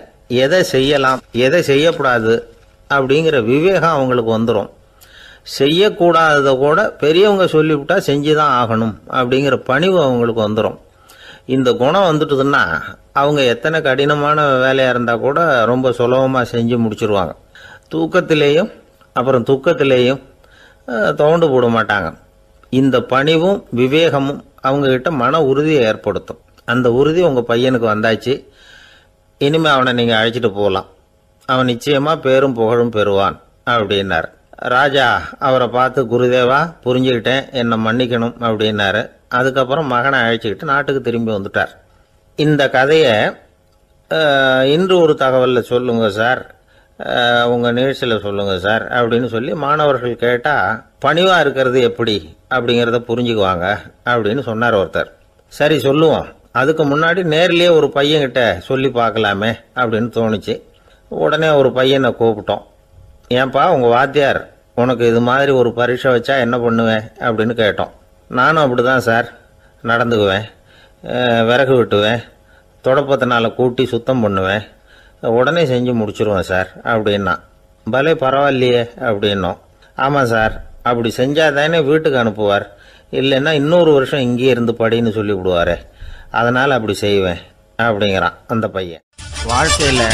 எதை செய்யலாம் எதை செய்யக்கூடாது அப்படிங்கிற விவேகம் அவங்களுக்கு வந்துடும். செய்யக்கூடாததை கூட பெரியவங்க சொல்லிவிட்டா செஞ்சுதான் ஆகணும் அப்படிங்கிற பணிவு அவங்களுக்கு வந்துடும். இந்த குணம் வந்துட்டுதுன்னா அவங்க எத்தனை கடினமான வேலையாக இருந்தால் கூட ரொம்ப சுலபமாக செஞ்சு முடிச்சிருவாங்க. தூக்கத்திலேயும் அப்புறம் துக்கத்திலேயும் தோண்டு போட மாட்டாங்க. இந்த பணிவும் விவேகமும் அவங்கக்கிட்ட மன உறுதியை ஏற்படுத்தும். அந்த உறுதி உங்கள் பையனுக்கு வந்தாச்சு. இனிமேல் அவனை நீங்கள் அழைச்சிட்டு போகலாம். அவன் நிச்சயமாக பேரும் புகழும் பெறுவான் அப்படின்னார். ராஜா அவரை பார்த்து, குருதேவா, புரிஞ்சுக்கிட்டேன், என்னை மன்னிக்கணும் அப்படின்னாரு. அதுக்கப்புறம் மகனை அழைச்சிக்கிட்டு நாட்டுக்கு திரும்பி வந்துட்டார். இந்த கதையை இன்று ஒரு தகவலில் சொல்லுங்க சார், உங்கள் நிகழ்ச்சியில் சொல்லுங்க சார் அப்படின்னு சொல்லி மாணவர்கள் கேட்டால் பணிவாக இருக்கிறது எப்படி அப்படிங்கிறத புரிஞ்சுக்குவாங்க அப்படின்னு சொன்னார் ஒருத்தர். சரி சொல்லுவோம், அதுக்கு முன்னாடி நேர்லேயே ஒரு பையன்கிட்ட சொல்லி பார்க்கலாமே அப்படின்னு தோணுச்சு. உடனே ஒரு பையனை கூப்பிட்டோம். ஏன்பா, உங்கள் வாத்தியார் உனக்கு இது மாதிரி ஒரு பரீட்சை வச்சா என்ன பண்ணுவேன் அப்படின்னு கேட்டோம். நானும் அப்படி தான் சார் நடந்துக்குவேன், விறகு வெட்டுவேன், தொடப்பத்தினால கூட்டி சுத்தம் பண்ணுவேன், உடனே செஞ்சு முடிச்சிருவேன் சார் அப்படின்னா. பலே பரவாயில்லையே அப்படின்னோம். ஆமாம் சார், அப்படி செஞ்சால் தானே வீட்டுக்கு அனுப்புவார், இல்லைன்னா இன்னொரு வருஷம் இங்கேயே இருந்து படின்னு சொல்லி விடுவார், அதனால் அப்படி செய்வேன் அப்படிங்கிறான் அந்த பையன். வாழ்க்கையில்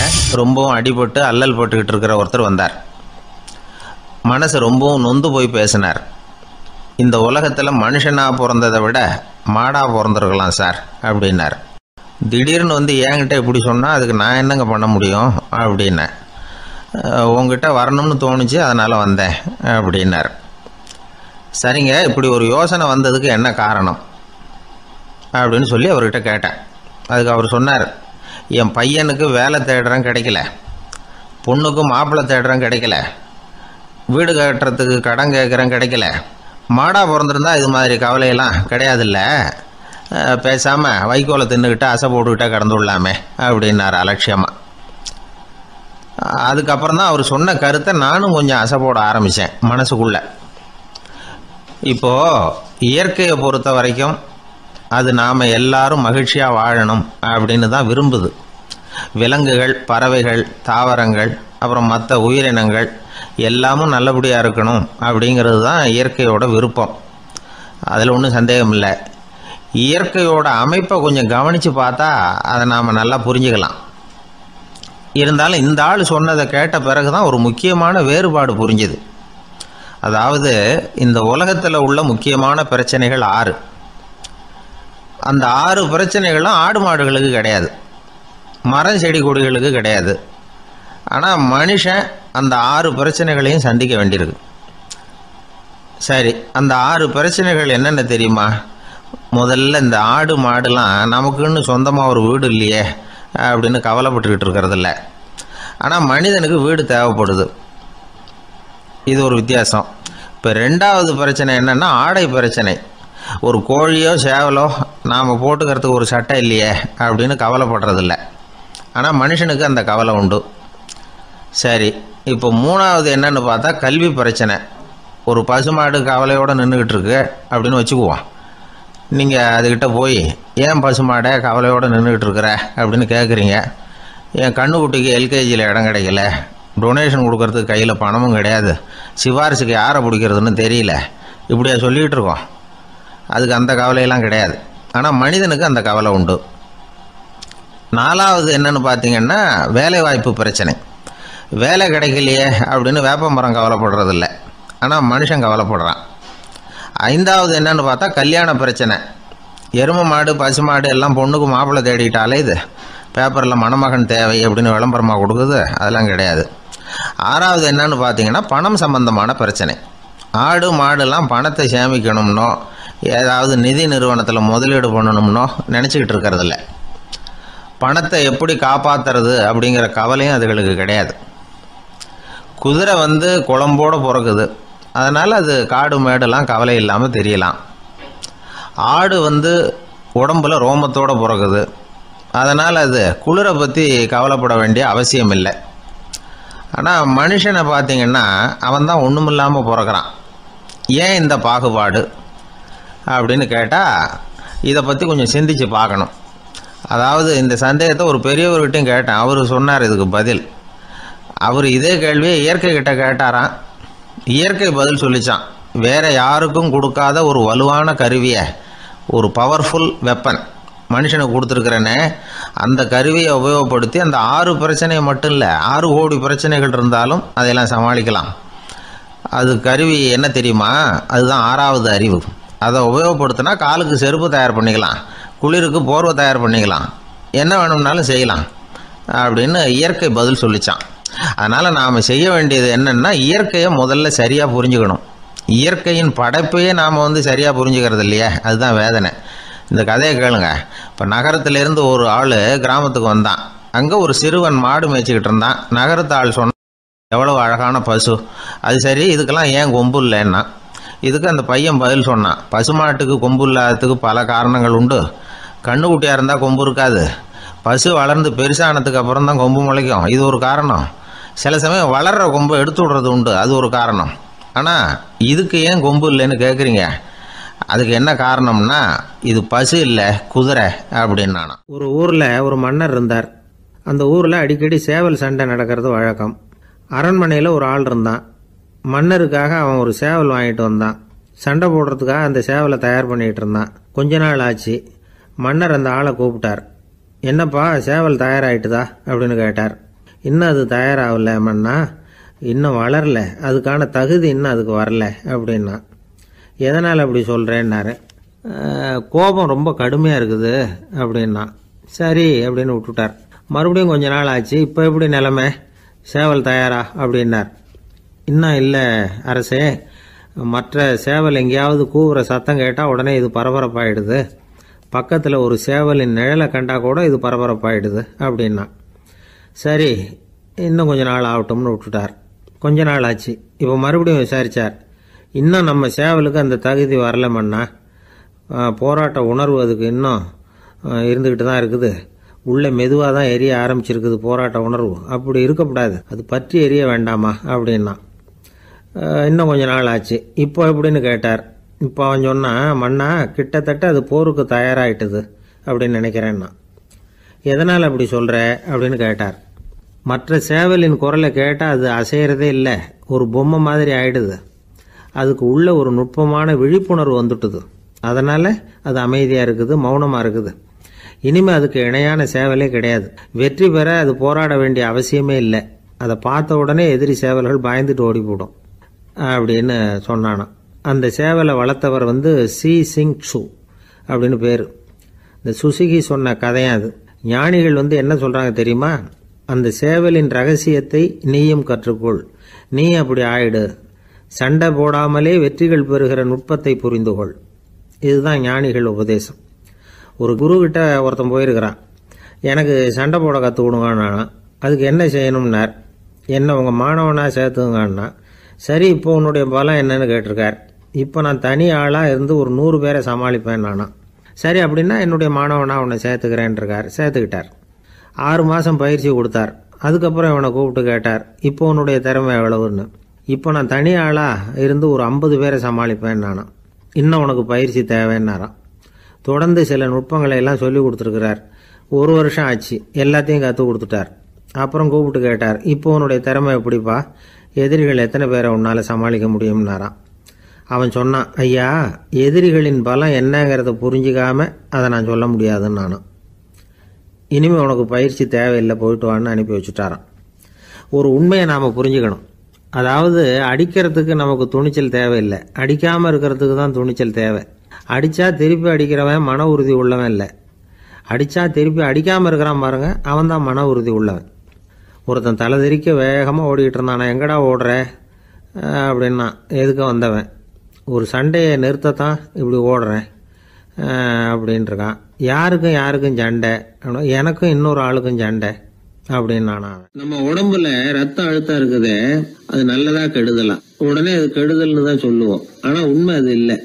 ரொம்பவும் அடிபட்டு அல்லல் போட்டுக்கிட்டு இருக்கிற ஒருத்தர் வந்தார். மனசு ரொம்பவும் நொந்து போய் பேசினார். இந்த உலகத்தில் மனுஷனாக பிறந்ததை விட மாடாக பிறந்திருக்கலாம் சார் அப்படின்னார். திடீர்னு என்கிட்ட இப்படி சொன்னால் அதுக்கு நான் என்னங்க பண்ண முடியும் அப்படின்னேன். உங்ககிட்ட வரணும்னு தோணுச்சு, அதனால் வந்தேன் அப்படின்னார். சரிங்க, இப்படி ஒரு யோசனை வந்ததுக்கு என்ன காரணம் அப்படின்னு சொல்லி அவர்கிட்ட கேட்டேன். அதுக்கு அவர் சொன்னார், என் பையனுக்கு வேலை தேடுறேன் கிடைக்கல, பொண்ணுக்கு மாப்பிள்ளை தேடுறேன் கிடைக்கல, வீடு கட்டுறதுக்கு கடன் கேட்குறேன் கிடைக்கல, மாடாக பிறந்திருந்தா இது மாதிரி கவலையெல்லாம் கிடையாதுல்ல, பேசாமல் வைக்கோலை தின்னுக்கிட்டு அசை போட்டுக்கிட்டே கடந்துடலாமே அப்படின்னார் அலட்சியமாக. அதுக்கப்புறம் தான் அவர் சொன்ன கருத்தை நானும் கொஞ்சம் அசை போட ஆரம்பித்தேன் மனசுக்குள்ளே. இப்போது இயற்கையை பொறுத்த வரைக்கும் அது நாம் எல்லாரும் மகிழ்ச்சியாக வாழணும் அப்படின்னு தான் விரும்புது. விலங்குகள், பறவைகள், தாவரங்கள், அப்புறம் மற்ற உயிரினங்கள் எல்லாமும் நல்லபடியாக இருக்கணும் அப்படிங்கிறது தான் இயற்கையோட விருப்பம். அதில் ஒன்றும் சந்தேகம் இல்லை. இயற்கையோட அமைப்பை கொஞ்சம் கவனித்து பார்த்தா அதை நாம் நல்லா புரிஞ்சுக்கலாம். இருந்தாலும் இந்த ஆள் சொன்னதை கேட்ட பிறகுதான் ஒரு முக்கியமான வேறுபாடு புரிஞ்சுது. அதாவது இந்த உலகத்தில் உள்ள முக்கியமான பிரச்சனைகள் 6. அந்த 6 பிரச்சனைகளும் ஆடு மாடுகளுக்கு கிடையாது, மரம் செடி கொடிகளுக்கு கிடையாது. ஆனால் மனுஷன் அந்த 6 பிரச்சனைகளையும் சந்திக்க வேண்டியிருக்கு. சரி, அந்த 6 பிரச்சனைகள் என்னென்ன தெரியுமா? முதல்ல இந்த ஆடு மாடுலாம் நமக்குன்னு சொந்தமாக ஒரு வீடு இல்லையே அப்படின்னு கவலைப்பட்டுக்கிட்டு இருக்கிறதில்ல. ஆனால் மனிதனுக்கு வீடு தேவைப்படுது. இது ஒரு வித்தியாசம். இப்போ 2வது பிரச்சனை என்னென்னா ஆடை பிரச்சனை. ஒரு கோழியோ சேவலோ நாம் போட்டுக்கிறதுக்கு ஒரு சட்டை இல்லையே அப்படின்னு கவலைப்படுறதில்ல. ஆனால் மனுஷனுக்கு அந்த கவலை உண்டு. சரி, இப்போ 3வது என்னன்னு பார்த்தா கல்வி பிரச்சனை. ஒரு பசுமாடு கவலையோடு நின்றுக்கிட்டு இருக்கு அப்படின்னு வச்சுக்குவோம். நீங்கள் அதுக்கிட்ட போய் ஏன் பசுமாடை கவலையோடு நின்றுக்கிட்டு இருக்கிற அப்படின்னு கேட்குறீங்க. என் கண்ணுக்குட்டிக்கு எல்கேஜியில் இடம் கிடைக்கல, டொனேஷன் கொடுக்கறதுக்கு கையில் பணமும் கிடையாது, சிபாரிசுக்கு யாரை பிடிக்கிறதுன்னு தெரியல, இப்படியா சொல்லிகிட்டு இருக்கோம். அதுக்கு அந்த கவலையெல்லாம் கிடையாது. ஆனால் மனிதனுக்கு அந்த கவலை உண்டு. 4வது என்னன்னு பார்த்தீங்கன்னா வேலை வாய்ப்பு பிரச்சனை. வேலை கிடைக்கலையே அப்படின்னு வேப்ப மரம் கவலைப்படுறதில்ல, ஆனால் மனுஷன் கவலைப்படுறான். 5வது என்னன்னு பார்த்தா கல்யாண பிரச்சனை. எருமை மாடு பசு மாடு எல்லாம் பொண்ணுக்கு மாப்பிள்ளை தேடிட்டாலே இது பேப்பரில் மணமகன் தேவை அப்படின்னு விளம்பரமாக கொடுக்குது, அதெல்லாம் கிடையாது. 6வது என்னன்னு பார்த்தீங்கன்னா பணம் சம்பந்தமான பிரச்சனை. ஆடு மாடுலாம் பணத்தை சேமிக்கணும்னோ ஏதாவது நிதி நிறுவனத்தில் முதலீடு பண்ணணும்னோ நினச்சிக்கிட்டு இருக்கிறதில்ல. பணத்தை எப்படி காப்பாற்றுறது அப்படிங்கிற கவலையும் அதுகளுக்கு கிடையாது. குதிரை குளம்போடு பிறக்குது, அதனால் அது காடு மேடெல்லாம் கவலை இல்லாமல் தெரியலாம். ஆடு உடம்புல ரோமத்தோடு பிறக்குது, அதனால் அது குளிரை பற்றி கவலைப்பட வேண்டிய அவசியம் இல்லை. ஆனால் மனுஷனை பார்த்திங்கன்னா அவன் தான் ஒன்றுமில்லாமல் பிறக்கிறான். ஏன் இந்த பாகுபாடு அப்படின்னு கேட்டால் இதை பற்றி கொஞ்சம் சிந்திச்சு பார்க்கணும். அதாவது இந்த சந்தேகத்தை ஒரு பெரியவர்கிட்டையும் கேட்டேன். அவர் சொன்னார் இதுக்கு பதில். அவர் இதே கேள்வியை இயற்கை கிட்ட கேட்டாராம். இயற்கை பதில் சொல்லிச்சான். வேறு யாருக்கும் கொடுக்காத ஒரு வலுவான கருவியை, ஒரு பவர்ஃபுல் வெப்பன் மனுஷனுக்கு கொடுத்துருக்குறேன்னு, அந்த கருவியை உபயோகப்படுத்தி அந்த 6 பிரச்சனையை மட்டும் இல்லை 6 கோடி பிரச்சனைகள் இருந்தாலும் அதையெல்லாம் சமாளிக்கலாம். அது கருவி என்ன தெரியுமா? அதுதான் 6வது அறிவு. அதை உபயோகப்படுத்தினா காலுக்கு செருப்பு தயார் பண்ணிக்கலாம், குளிருக்கு போர்வை தயார் பண்ணிக்கலாம், என்ன வேணும்னாலும் செய்யலாம் அப்படின்னு இயற்கை பதில் சொல்லிச்சான். அதனால் நாம் செய்ய வேண்டியது என்னென்னா இயற்கையை முதல்ல சரியாக புரிஞ்சுக்கணும். இயற்கையின் படைப்பையே நாம் சரியாக புரிஞ்சுக்கிறது இல்லையா, அதுதான் வேதனை. இந்த கதையை கேளுங்க. இப்போ நகரத்திலேருந்து ஒரு ஆள் கிராமத்துக்கு வந்தான். அங்கே ஒரு சிறுவன் மாடு மேய்ச்சிக்கிட்டு இருந்தான். நகரத்து ஆள் சொன்ன எவ்வளவு அழகான பசு, அது சரி இதுக்கெல்லாம் ஏன் கொம்பு இல்லைன்னா. இதுக்கு அந்த பையன் பதில் சொன்னான். பசுமாட்டுக்கு கொம்பு இல்லாததுக்கு பல காரணங்கள் உண்டு. கண்ணுக்குட்டியாக இருந்தால் கொம்பு இருக்காது, பசு வளர்ந்து பெருசானதுக்கு அப்புறம் தான் கொம்பு முளைக்கும், இது ஒரு காரணம். சில சமயம் வளர்கிற கொம்பை எடுத்து விடுறது உண்டு, அது ஒரு காரணம். ஆனால் இதுக்கு ஏன் கொம்பு இல்லைன்னு கேட்குறீங்க. அதுக்கு என்ன காரணம்னா இது பசு இல்லை குதிரை அப்படின்னானா. ஒரு ஊரில் ஒரு மன்னர் இருந்தார். அந்த ஊரில் அடிக்கடி சேவல் சண்டை நடக்கிறது வழக்கம். அரண்மனையில் ஒரு ஆள் இருந்தான். மன்னருக்காக அவன் ஒரு சேவல் வாங்கிட்டு வந்தான். சண்டை போடுறதுக்காக அந்த சேவலை தயார் பண்ணிகிட்டு இருந்தான். கொஞ்ச நாள் ஆச்சு. மன்னர் அந்த ஆளை கூப்பிட்டார். என்னப்பா சேவல் தயாராகிட்டுதா அப்படின்னு கேட்டார். இன்னும் அது தயாராகல மன்னா, இன்னும் வளரல, அதுக்கான தகுதி இன்னும் அதுக்கு வரல அப்படின்னா. எதனால் அப்படி சொல்கிறேன்னாரு. கோபம் ரொம்ப கடுமையாக இருக்குது அப்படின்னா. சரி அப்படின்னு விட்டுட்டார். மறுபடியும் கொஞ்ச நாள் ஆச்சு. இப்போ எப்படி நிலைமை, சேவல் தயாரா அப்படின்னார். இன்னும் இல்லை அரசே, மற்ற சேவல் எங்கேயாவது கூவுற சத்தம் கேட்டால் உடனே இது பரபரப்பாயிடுது, பக்கத்தில் ஒரு சேவலின் நிழலை கண்டா கூட இது பரபரப்பாயிடுது அப்படின்னா. சரி இன்னும் கொஞ்ச நாள் ஆகட்டும்னு விட்டுட்டார். கொஞ்ச நாள் ஆச்சு. இப்போ மறுபடியும் விசாரித்தார். இன்னும் நம்ம சேவலுக்கு அந்த தகுதி வரலமண்ணா, போராட்ட உணர்வு அதுக்கு இன்னும் இருந்துக்கிட்டு தான் இருக்குது, உள்ளே மெதுவாக தான் எரிய ஆரம்பிச்சிருக்குது போராட்ட உணர்வு, அப்படி இருக்கக்கூடாது, அது பற்றி எரிய வேண்டாமா அப்படின்னா. இன்னும் கொஞ்ச நாள் ஆச்சு. இப்போ எப்படின்னு கேட்டார். இப்போ அவன் சொன்னான், மண்ணா கிட்டத்தட்ட அது போருக்கு தயாராகிட்டுது அப்படின்னு நினைக்கிறேன்னா. எதனால் அப்படி சொல்கிற அப்படின்னு கேட்டார். மற்ற சேவலின் குரலை கேட்டால் அது அசைகிறதே இல்லை, ஒரு பொம்மை மாதிரி ஆயிடுது, அதுக்கு உள்ள ஒரு நுட்பமான விழிப்புணர்வு வந்துட்டுது, அதனால் அது அமைதியாக இருக்குது, மௌனமாக இருக்குது. இனிமே அதுக்கு இணையான சேவலே கிடையாது. வெற்றி பெற அது போராட வேண்டிய அவசியமே இல்லை. அதை பார்த்த உடனே எதிரி சேவல்கள் பயந்துட்டு ஓடி போடும் அப்படின்னு சொன்னானாம். அந்த சேவலை வளர்த்தவர் சி சிங் சு அப்படின்னு பேர். இந்த சுசுகி சொன்ன கதையும் அது. ஞானிகள் என்ன சொல்றாங்க தெரியுமா? அந்த சேவலின் ரகசியத்தை நீயும் கற்றுக்கொள், நீ அப்படி ஆயிடு, சண்டை போடாமலே வெற்றிகள் பெறுகிற நுட்பத்தை புரிந்துகொள். இதுதான் ஞானிகள் உபதேசம். ஒரு குரு கிட்ட ஒருத்தன் போயிருக்கிறான். எனக்கு சண்டை போட கற்றுக் கொடுங்கன்னா, அதுக்கு என்ன செய்யணும்னார். என்ன உங்கள் மாணவனாக சேர்த்துங்கண்ணா. சரி, இப்போ உன்னுடைய பலம் என்னன்னு கேட்டிருக்கார். இப்போ நான் தனி ஆளாக இருந்து ஒரு 100 பேரை சமாளிப்பேன் நானா. சரி, அப்படின்னா என்னுடைய மாணவனாக உன்னை சேர்த்துக்கிறேன்ருக்கார். சேர்த்துக்கிட்டார். 6 மாதம் பயிற்சி கொடுத்தார். அதுக்கப்புறம் இவனை கூப்பிட்டு கேட்டார், இப்போ உன்னுடைய திறமை எவ்வளவுன்னு. இப்போ நான் தனி ஆளாக இருந்து ஒரு 50 பேரை சமாளிப்பேன் நானா. இன்னும் உனக்கு பயிற்சி தேவைன்னாராம். தொடர்ந்து சில நுட்பங்களை எல்லாம் சொல்லி கொடுத்துருக்கிறார். 1 வருஷம் ஆச்சு, எல்லாத்தையும் கற்றுக் கொடுத்துட்டார். அப்புறம் கூப்பிட்டு கேட்டார், இப்போ உன்னுடைய திறமை எப்படிப்பா, எதிரிகள் எத்தனை பேரை உன்னால் சமாளிக்க முடியும்னாராம். அவன் சொன்னான், ஐயா, எதிரிகளின் பலம் என்னங்கிறத புரிஞ்சிக்காம அதை நான் சொல்ல முடியாதுன்னு நானும். இனிமேல் உனக்கு பயிற்சி தேவையில்லை, போயிட்டு வான்னு அனுப்பி வச்சுட்டாரான். ஒரு உண்மையை நாம் புரிஞ்சுக்கணும். அதாவது அடிக்கிறதுக்கு நமக்கு துணிச்சல் தேவையில்லை, அடிக்காமல் இருக்கிறதுக்கு தான் துணிச்சல் தேவை. அடித்தா திருப்பி அடிக்கிறவன் மன உறுதி உள்ளவன் இல்லை, அடித்தா திருப்பி அடிக்காமல் இருக்கிறான் பாருங்க, அவன் தான் மன உறுதி உள்ளவன். ஒருத்தன் தலை திரிக்க வேகமாக ஓடிக்கிட்டு இருந்தான். நான் எங்கடா ஓடுற அப்படின்னா, எதுக்க வந்தவன். ஒரு சண்டையை நிறுத்தத்தான் இப்படி ஓடுறேன் அப்படின்ட்டுருக்கான். யாருக்கும் சண்டை, எனக்கும் இன்னொரு ஆளுக்கும் சண்டை அப்படின்னு நானா. நம்ம உடம்புல ரத்த அழுத்தம் இருக்குதே, அது நல்லதா கெடுதலாம். உடனே அது கெடுதல்னு தான் சொல்லுவோம். ஆனா உண்மை அது இல்லை.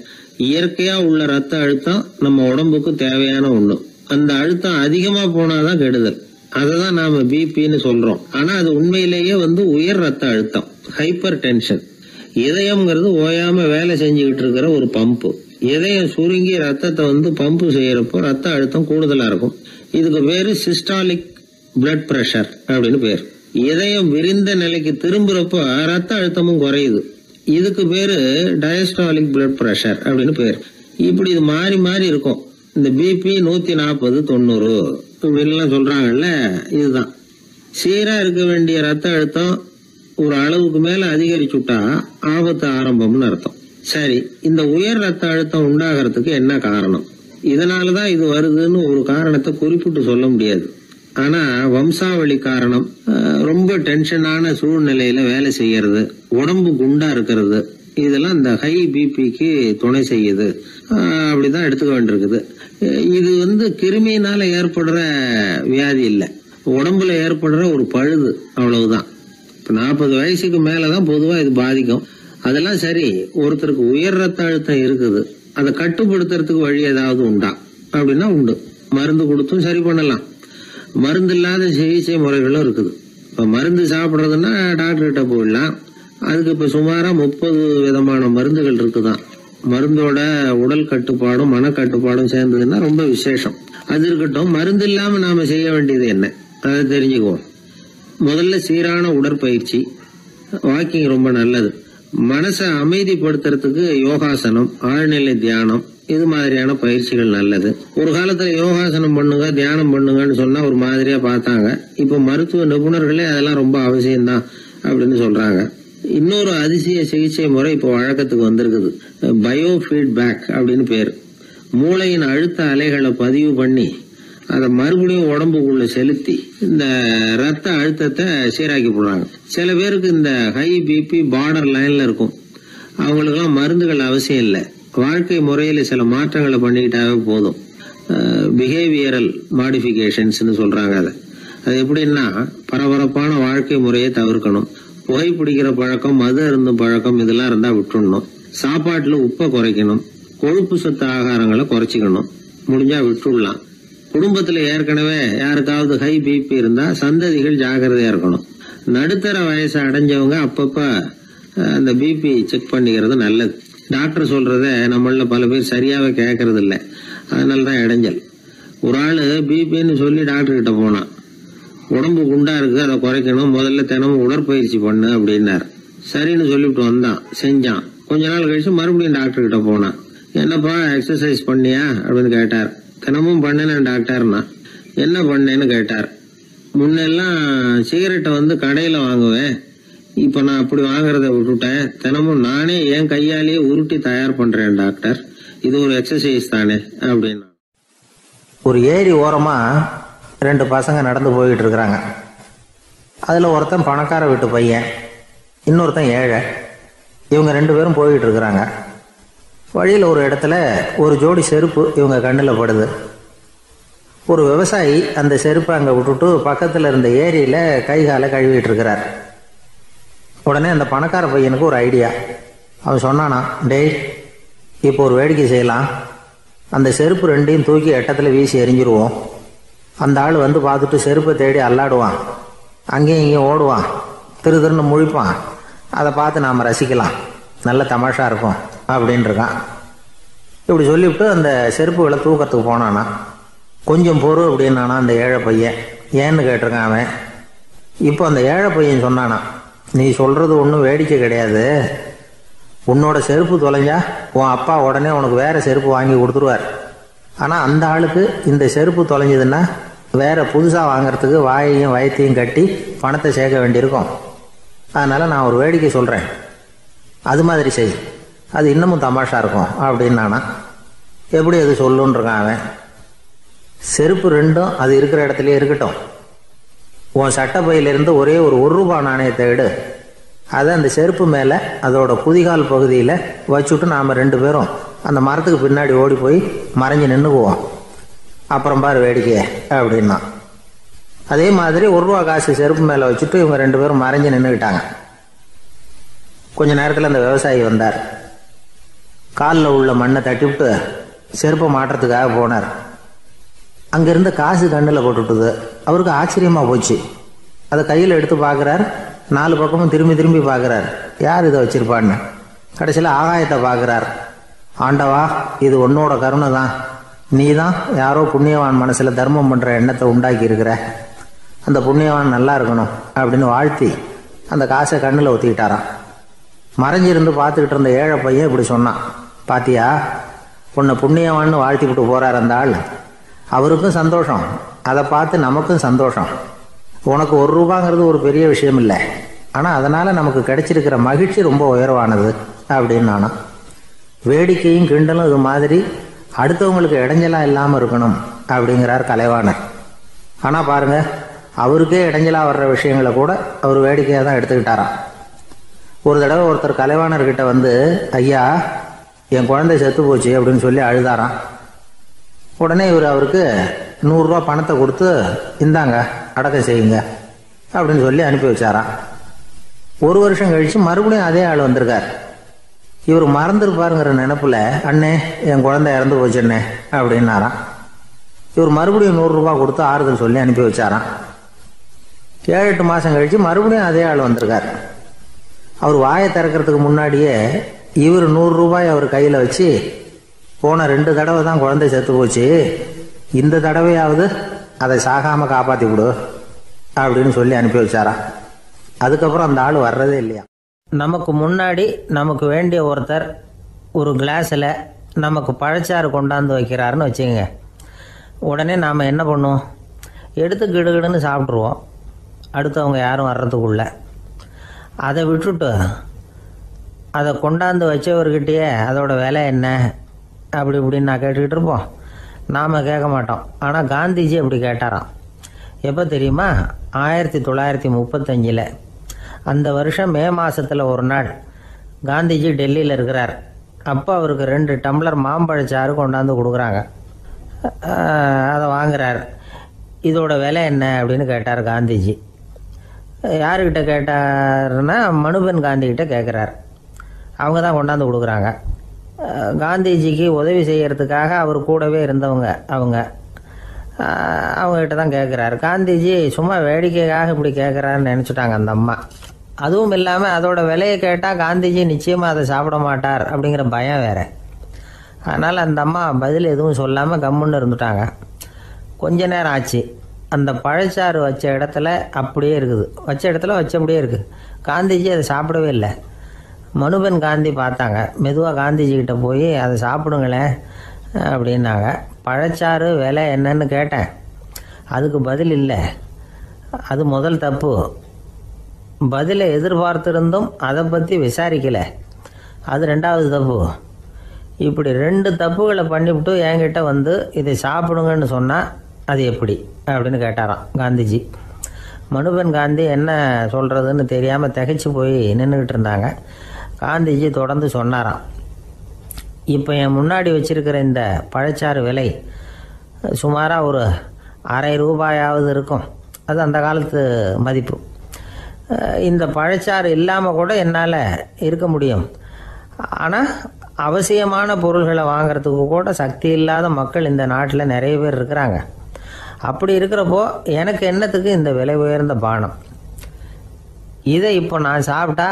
இயற்கையா உள்ள ரத்த அழுத்தம் நம்ம உடம்புக்கு தேவையான ஒண்ணு. அந்த அழுத்தம் அதிகமா போனாதான் கெடுதல். அததான் நாம பிபின்னு சொல்றோம். ஆனா அது உண்மையிலேயே உயர் ரத்த அழுத்தம், ஹைப்பர் டென்ஷன். இதயம்ங்கிறது ஓயாம வேலை செஞ்சுக்கிட்டு இருக்கிற ஒரு பம்பு. இதயம் சுருங்கி ரத்தத்தை பம்பு செய்யறப்போ ரத்த அழுத்தம் கூடுதலா இருக்கும். இதுக்கு பேரு சிஸ்டாலிக் பிளட் பிரஷர் அப்படின்னு பேர். இதயம் விரிந்த நிலைக்கு திரும்புறப்போ ரத்த அழுத்தமும் குறையுது. இதுக்கு பேரு டயஸ்டாலிக் பிளட் பிரஷர் அப்படின்னு பேர். இப்படி இது மாறி மாறி இருக்கும். இந்த பிபி 140 90 இப்படின்லாம் சொல்றாங்கல்ல, இதுதான். சீரா இருக்க வேண்டிய ரத்த அழுத்தம் ஒரு அளவுக்கு மேல அதிகரிச்சுட்டா ஆபத்து ஆரம்பம்னு அர்த்தம். சரி, இந்த உயர் ரத்த அழுத்தம் உண்டாகிறதுக்கு என்ன காரணம்? இதனாலதான் இது வருதுன்னு ஒரு காரணத்தை குறிப்பிட்டு சொல்ல முடியாது. ஆனா வம்சாவளி காரணம், ரொம்ப டென்ஷனான சூழ்நிலையில வேலை செய்யறது, உடம்பு குண்டா இருக்கிறது, இதெல்லாம் இந்த ஹை பிபிக்கு துணை செய்யுது. அப்படிதான் எடுத்துக்க வேண்டியிருக்குது. இது கிருமியினால ஏற்படுற வியாதி இல்லை, உடம்புல ஏற்படுற ஒரு பழுது, அவ்வளவுதான். 40 வயசுக்கு மேலதான் பொதுவா இது பாதிக்கும். அதெல்லாம் சரி. ஒருத்தருக்கு உயர் ரத்த அழுத்தம் இருக்குது, அதை கட்டுப்படுத்துறதுக்கு வழி ஏதாவது உண்டா அப்படின்னா உண்டு. மருந்து கொடுத்தும் சரி பண்ணலாம். மருந்து இல்லாத சிகிச்சை முறைகளும் இருக்குது. இப்ப மருந்து சாப்பிட்றதுன்னா டாக்டர் கிட்ட போயிடலாம். அதுக்கு இப்ப சுமாரா 30 விதமான மருந்துகள் இருக்குதான். மருந்தோட உடல் கட்டுப்பாடும் மனக்கட்டுப்பாடும் சேர்ந்ததுன்னா ரொம்ப விசேஷம். அது இருக்கட்டும், மருந்து இல்லாம நாம செய்ய வேண்டியது என்ன, அதை தெரிஞ்சுக்குவோம். முதல்ல சீரான உடற்பயிற்சி, வாக்கிங் ரொம்ப நல்லது. மனசை அமைதிப்படுத்துறதுக்கு யோகாசனம், ஆழ்நிலை தியானம், இது மாதிரியான பயிற்சிகள் நல்லது. ஒரு காலத்துல யோகாசனம் பண்ணுங்க, தியானம் பண்ணுங்கன்னு சொன்னா ஒரு மாதிரியா பார்த்தாங்க. இப்ப மருத்துவ நிபுணர்களே அதெல்லாம் ரொம்ப அவசியம்தான் அப்படின்னு சொல்றாங்க. இன்னொரு அதிசய சிகிச்சை முறை இப்போ வழக்கத்துக்கு வந்திருக்குது. பயோ ஃபீட்பேக் அப்படின்னு பேர். மூளையின் அழுத்த அலைகளை பதிவு பண்ணி அதை மறுபடியும் உடம்புக்குள்ள செலுத்தி இந்த ரத்த அழுத்தத்தை சீராக்கி போடுறாங்க. சில பேருக்கு இந்த ஹை பிபி பார்டர் லைன்ல இருக்கும். அவங்களுக்கெல்லாம் மருந்துகள் அவசியம் இல்லை. வாழ்க்கை முறையில சில மாற்றங்களை பண்ணிக்கிட்டாவே போதும். பிஹேவியரல் மாடிஃபிகேஷன்ஸ்னு சொல்றாங்க. அது எப்படின்னா, பரபரப்பான வாழ்க்கை முறையை தவிர்க்கணும். புகைப்பிடிக்கிற பழக்கம், மது அருந்தும் பழக்கம், இதெல்லாம் இருந்தா விட்டுடணும். சாப்பாட்டுல உப்பை குறைக்கணும். கொழுப்பு சத்து ஆகாரங்களை குறைச்சிக்கணும். முடிஞ்சா விட்டுடலாம். குடும்பத்துல ஏற்கனவே யாருக்காவது ஹை பிபி இருந்தா சந்ததிகள் ஜாகிரதையா இருக்கணும். நடுத்தர வயசை அடைஞ்சவங்க அப்பப்ப அந்த பிபி செக் பண்ணிக்கிறது நல்லது. டாக்டர் சொல்றத நம்மள பல பேர் சரியாவே கேட்கறது இல்லை. அதனாலதான் இடைஞ்சல். ஒரு ஆளு பிபின்னு சொல்லி டாக்டர் கிட்ட போனான். உடம்பு குண்டா இருக்கு, அதை குறைக்கணும், முதல்ல தினமும் உடற்பயிற்சி பண்ணு அப்படின்னாரு. சரின்னு சொல்லிவிட்டு வந்தான், செஞ்சான். கொஞ்ச நாள் கழிச்சு மறுபடியும் டாக்டர் கிட்ட போனான். என்னப்பா எக்ஸசைஸ் பண்ணியா அப்படின்னு கேட்டார். தினமும் பண்ணினேன் டாக்டர்னா. என்ன பண்ணேன்னு கேட்டார். முன்னெல்லாம் சிகரெட்டை வந்து கடையில வாங்குவேன், இப்ப நான் அப்படி வாங்குறத விட்டுட்டேன். தினமும் நானே என் கையாலேயே உருட்டி தயார் பண்றேன் டாக்டர். இது ஒரு எக்ஸசைஸ் தானே அப்படின்னா. ஒரு ஏரி ஓரமா 2 பசங்க நடந்து போயிட்டு இருக்கிறாங்க. அதுல ஒருத்தன் பணக்கார வீட்டு பையன், இன்னொருத்தன் ஏழை. இவங்க 2 பேரும் போயிட்டு இருக்கிறாங்க. வழியில் ஒரு இடத்துல ஒரு ஜோடி செருப்பு இவங்க கண்ணில் படுது. ஒரு விவசாயி அந்த செருப்பை அங்கே விட்டுட்டு பக்கத்தில் இருந்த ஏரியில் கை காலை கழுவிட்டு இருக்கிறார். உடனே அந்த பணக்கார பையனுக்கு ஒரு ஐடியா. அவன் சொன்னானா, டேய், இப்போ ஒரு வேடிக்கை செய்யலாம். அந்த செருப்பு 2ஐயும் தூக்கி எட்டத்தில் வீசி எரிஞ்சிருவோம். அந்த ஆள் வந்து பார்த்துட்டு செருப்பை தேடி அல்லாடுவான், அங்கேயும் இங்கேயும் ஓடுவான், திருன்னு முழிப்பான். அதை பார்த்து நாம் ரசிக்கலாம், நல்ல தமாஷா இருக்கும் அப்படின்னு இருக்கான். இப்படி சொல்லிவிட்டு அந்த செருப்புகளை தூக்கத்துக்கு போனானா. கொஞ்சம் பொறு அப்படின்னானா அந்த ஏழை பையன். ஏன்னு கேட்டிருக்கான் அவன். இப்போ அந்த ஏழை பையன் சொன்னானா, நீ சொல்றது ஒன்றும் வேடிக்கை கிடையாது. உன்னோட செருப்பு தொலைஞ்சா உன் அப்பா உடனே உனக்கு வேற செருப்பு வாங்கி கொடுத்துருவார். ஆனால் அந்த ஆளுக்கு இந்த செருப்பு தொலைஞ்சதுன்னா வேற புதுசாக வாங்கிறதுக்கு வாயையும் வயத்தையும் கட்டி பணத்தை சேர்க்க வேண்டியிருக்கும். அதனால நான் ஒரு வேடிக்கை சொல்கிறேன், அது மாதிரி செய், அது இன்னமும் தமாஷா இருக்கும் அப்படின்னு நானா. எப்படி அது சொல்லுன்னு இருக்கான் அவன். செருப்பு 2ம் அது இருக்கிற இடத்துலயே இருக்கட்டும். உன் சட்டை பையிலிருந்து ஒரே ஒரு ரூபா நாணயத்தை எடு. அதை அந்த செருப்பு மேலே அதோட குதிகால் பகுதியில் வச்சுட்டு நாம் 2 பேரும் அந்த மரத்துக்கு பின்னாடி ஓடி போய் மறைஞ்சு நின்றுக்குவோம். அப்புறம் பாரு வேடிக்கைய அப்படின்னா. அதே மாதிரி ரூபா காசு செருப்பு மேலே வச்சுட்டு இவங்க 2 பேரும் மறைஞ்சு நின்றுக்கிட்டாங்க. கொஞ்ச நேரத்தில் அந்த விவசாயி வந்தார். காலில் உள்ள மண்ணை தட்டிவிட்டு செருப்பை மாட்டுறதுக்காக போனார். அங்கிருந்த காசு கண்ணில் போட்டுட்டுது. அவருக்கு ஆச்சரியமாக போச்சு. அதை கையில் எடுத்து பார்க்குறார். 4 பக்கமும் திரும்பி திரும்பி பார்க்குறார், யார் இதை வச்சிருப்பான்னு. கடைசியில் ஆகாயத்தை பார்க்குறார். ஆண்டவா, இது உன்னோட கருணை தான். நீ தான் யாரோ புண்ணியவான் மனசில் தர்மம் பண்ணுற எண்ணத்தை உண்டாக்கி இருக்கிற. அந்த புண்ணியவான் நல்லா இருக்கணும் அப்படின்னு வாழ்த்தி அந்த காசை கண்ணில் ஒத்திக்கிட்டாராம். மறைஞ்சிருந்து பார்த்துக்கிட்டு இருந்த ஏழை பையன் இப்படி சொன்னான், பாத்தியா, உன்னை புண்ணியவான்னு வாழ்த்திக்கிட்டு போறார் அந்த ஆள். அவருக்கும் சந்தோஷம், அதை பார்த்து நமக்கும் சந்தோஷம். உனக்கு ரூபாங்கிறது ஒரு பெரிய விஷயம் இல்லை, ஆனால் அதனால் நமக்கு கிடைச்சிருக்கிற மகிழ்ச்சி ரொம்ப உயர்வானது அப்படின்னு நானா. வேடிக்கையும் கிண்டலும் இது மாதிரி அடுத்தவங்களுக்கு இடைஞ்சலாக இல்லாமல் இருக்கணும் அப்படிங்கிறார் கலைவாணர். ஆனால் பாருங்க, அவருக்கே இடைஞ்சலாக வர்ற விஷயங்களை கூட அவர் வேடிக்கையாக தான் எடுத்துக்கிட்டாராம். ஒரு தடவை ஒருத்தர் கலைவாணர்கிட்ட வந்து, ஐயா, என் குழந்தை செத்து போச்சு அப்படின்னு சொல்லி அழுதாராம். உடனே இவர் அவருக்கு 100 ரூபா பணத்தை கொடுத்து, இந்தாங்க அடக்கம் செய்யுங்க அப்படின்னு சொல்லி அனுப்பி வச்சாராம். 1 வருஷம் கழிச்சு மறுபடியும் அதே ஆள் வந்திருக்கார். இவர் மறந்துருப்பாருங்கிற நினைப்புல, அண்ணே, என் குழந்தை இறந்து போச்சுண்ணே அப்படின்னாராம். இவர் மறுபடியும் 100 ரூபா கொடுத்து ஆறுதல் சொல்லி அனுப்பி வச்சாராம். 7-8 மாசம் கழிச்சு மறுபடியும் அதே ஆள் வந்திருக்கார். அவர் வாயை திறக்கிறதுக்கு முன்னாடியே இவர் 100 ரூபாய் அவர் கையில் வச்சு, போன 2 தடவை தான் குழந்தை செத்து போச்சு, இந்த தடவையாவது அதை சாகாம காப்பாற்றி விடு அப்படின்னு சொல்லி அனுப்பி வச்சாராம். அதுக்கப்புறம் அந்த ஆள் வர்றதே இல்லையா. நமக்கு முன்னாடி நமக்கு வேண்டிய ஒருத்தர் ஒரு கிளாஸில் நமக்கு பழச்சாறு கொண்டாந்து வைக்கிறாருன்னு வச்சுக்கோங்க. உடனே நாம் என்ன பண்ணுவோம், எடுத்து கிடுகிடுன்னு சாப்பிட்ருவோம் அடுத்தவங்க யாரும் வர்றதுக்குள்ள. அதை விட்டுட்டு அதை கொண்டாந்து வச்சவர்கிட்டயே அதோட விலை என்ன அப்படி இப்படின்னு நான் கேட்டுக்கிட்டு இருப்போம். நாம் கேட்க மாட்டோம். ஆனால் காந்திஜி அப்படி கேட்டாராம். எப்போ தெரியுமா, 1935. அந்த வருஷம் மே மாதத்தில் ஒரு நாள் காந்திஜி டெல்லியில் இருக்கிறார். அப்போ அவருக்கு 2 டம்ளர் மாம்பழச்சாறு கொண்டாந்து கொடுக்குறாங்க. அதை வாங்குறார். இதோட விலை என்ன அப்படின்னு கேட்டார் காந்திஜி. யாருக்கிட்ட கேட்டாருன்னா, மனுபென் காந்திகிட்ட கேட்குறார். அவங்க தான் கொண்டாந்து கொடுக்குறாங்க. காந்திஜிக்கு உதவி செய்கிறதுக்காக அவர் கூடவே இருந்தவங்க அவங்ககிட்ட தான் கேட்குறாரு. காந்திஜி சும்மா வேடிக்கைக்காக இப்படி கேட்குறாருன்னு நினச்சிட்டாங்க அந்த அம்மா. அதுவும் இல்லாமல் அதோட விலையை கேட்டால் காந்திஜி நிச்சயமாக அதை சாப்பிட மாட்டார் அப்படிங்கிற பயம் வேறு. அதனால் அந்த அம்மா பதில் எதுவும் சொல்லாமல் கம்முன்னு இருந்துட்டாங்க. கொஞ்ச நேரம் ஆச்சு. அந்த பழச்சாறு வச்ச இடத்துல அப்படியே இருக்குது, வச்ச இடத்துல வச்சபடியே இருக்குது. காந்திஜி அதை சாப்பிடவே இல்லை. மனுபென் காந்தி பார்த்தாங்க. மெதுவாக காந்திஜிக்கிட்ட போய், அதை சாப்பிடுங்களேன், அப்படின்னாங்க. பழச்சாறு விலை என்னன்னு கேட்டேன். அதுக்கு பதில் இல்லை. அது முதல் தப்பு. பதிலை எதிர்பார்த்திருந்தும் அதை பற்றி விசாரிக்கலை. அது ரெண்டாவது தப்பு. இப்படி 2 தப்புகளை பண்ணிவிட்டு என்கிட்ட வந்து இதை சாப்பிடுங்கன்னு சொன்னால் அது எப்படி அப்படின்னு கேட்டாராம் காந்திஜி. மனுபென் காந்தி என்ன சொல்கிறதுன்னு தெரியாமல் திகைச்சு போய் நின்றுக்கிட்டு இருந்தாங்க. காந்திஜி தொடர்ந்து சொன்னாராம், இப்போ என் முன்னாடி வச்சிருக்கிற இந்த பழச்சாறு விலை சுமாராக ஒரு ₹1/2 இருக்கும். அது அந்த காலத்து மதிப்பு. இந்த பழச்சாறு இல்லாமல் கூட என்னால் இருக்க முடியும். ஆனால் அவசியமான பொருள்களை வாங்கிறதுக்கு கூட சக்தி இல்லாத மக்கள் இந்த நாட்டில் நிறைய பேர் இருக்கிறாங்க. அப்படி இருக்கிறப்போ எனக்கு என்னத்துக்கு இந்த விலை உயர்ந்த பானம்? இதை இப்போ நான் சாப்பிட்டா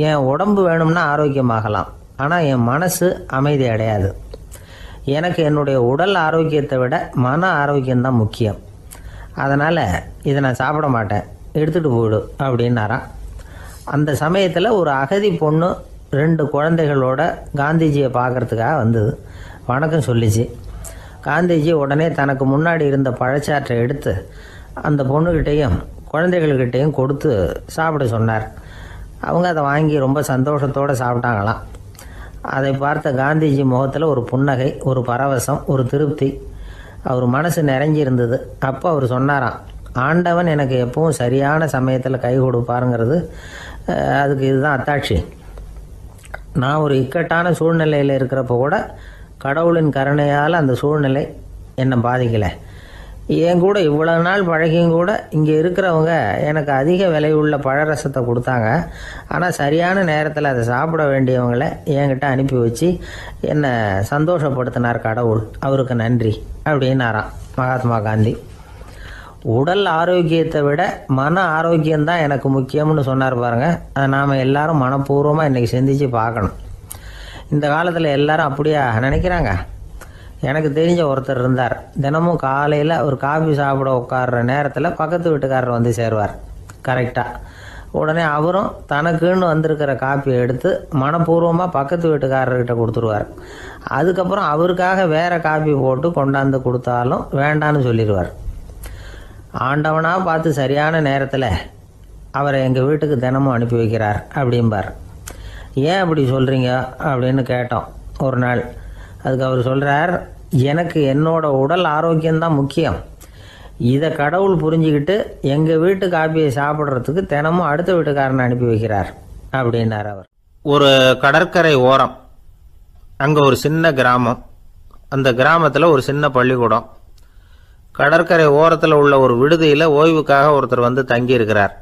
என் உடம்பு வேணும்னா ஆரோக்கியமாகலாம், ஆனால் என் மனசு அமைதி அடையாது. எனக்கு என்னுடைய உடல் ஆரோக்கியத்தை விட மன ஆரோக்கியம்தான் முக்கியம். அதனால் இதை நான் சாப்பிட மாட்டேன், எடுத்துகிட்டு போயிடு அப்படின்னாராம். அந்த சமயத்தில் ஒரு அகதி பொண்ணு 2 குழந்தைகளோட காந்திஜியை பார்க்கறதுக்காக வந்தது. வணக்கம் சொல்லிச்சு. காந்திஜி உடனே தனக்கு முன்னாடி இருந்த பழச்சாற்றை எடுத்து அந்த பொண்ணுக்கிட்டேயும் குழந்தைகள்கிட்டையும் கொடுத்து சாப்பிட சொன்னார். அவங்க அதை வாங்கி ரொம்ப சந்தோஷத்தோடு சாப்பிட்டாங்களாம். அதை பார்த்த காந்திஜி முகத்தில் ஒரு புன்னகை, ஒரு பரவசம், ஒரு திருப்தி. அவர் மனசு நிறைஞ்சி இருந்தது. அப்போ அவர் சொன்னாராம், ஆண்டவன் எனக்கு எப்பவும் சரியான சமயத்தில் கை கொடுப்பாருங்கிறது அதுக்கு இதுதான் அத்தாட்சி. நான் ஒரு இக்கட்டான சூழ்நிலையில் இருக்கிறப்ப கூட கடவுளின் கருணையால் அந்த சூழ்நிலை என்னை பாதிக்கலை. என் கூட இவ்வளவு நாள் பழகியும் கூட இங்கே இருக்கிறவங்க எனக்கு அதிக விலை உள்ள பழரசத்தை கொடுத்தாங்க. ஆனால் சரியான நேரத்தில் அதை சாப்பிட வேண்டியவங்களை என்கிட்ட அனுப்பி வச்சு என்னை சந்தோஷப்படுத்தினார் கடவுள். அவருக்கு நன்றி அப்படின்னாராம் மகாத்மா காந்தி. உடல் ஆரோக்கியத்தை விட மன ஆரோக்கியம்தான் எனக்கு முக்கியம்னு சொன்னார் பாருங்கள். அதை நாம் எல்லாரும் மனப்பூர்வமாக இன்றைக்கி சிந்திச்சு பார்க்கணும். இந்த காலத்தில் எல்லாரும் அப்படியா நினைக்கிறாங்க? எனக்கு தெரிஞ்ச ஒருத்தர் இருந்தார். தினமும் காலையில் ஒரு காஃபி சாப்பிட உட்கார்ற நேரத்தில் பக்கத்து வீட்டுக்காரர் வந்து சேருவார் கரெக்டாக. உடனே அவரும் தனக்குன்னு வந்திருக்கிற காப்பியை எடுத்து மனப்பூர்வமாக பக்கத்து வீட்டுக்காரர்கிட்ட கொடுத்துருவார். அதுக்கப்புறம் அவருக்காக வேறு காப்பி போட்டு கொண்டாந்து கொடுத்தாலும் வேண்டான்னு சொல்லிடுவார். ஆண்டவனாக பார்த்து சரியான நேரத்தில் அவரை எங்கள் வீட்டுக்கு தினமும் அனுப்பி வைக்கிறார் அப்படிம்பார். ஏன் அப்படி சொல்கிறீங்க அப்படின்னு கேட்டோம் ஒரு நாள். அதுக்கு அவர் சொல்கிறார், எனக்கு என்னோட உடல் ஆரோக்கியம்தான் முக்கியம். இதை கடவுள் புரிஞ்சுக்கிட்டு எங்கள் வீட்டு காப்பியை சாப்பிட்றதுக்கு தினமும் அடுத்த வீட்டுக்காரனை அனுப்பி வைக்கிறார் அப்படின்னார் அவர். ஒரு கடற்கரை ஓரம், அங்கே ஒரு சின்ன கிராமம். அந்த கிராமத்தில் ஒரு சின்ன பள்ளிக்கூடம். கடற்கரை ஓரத்தில் உள்ள ஒரு விடுதியில் ஓய்வுக்காக ஒருத்தர் வந்து தங்கியிருக்கிறார்.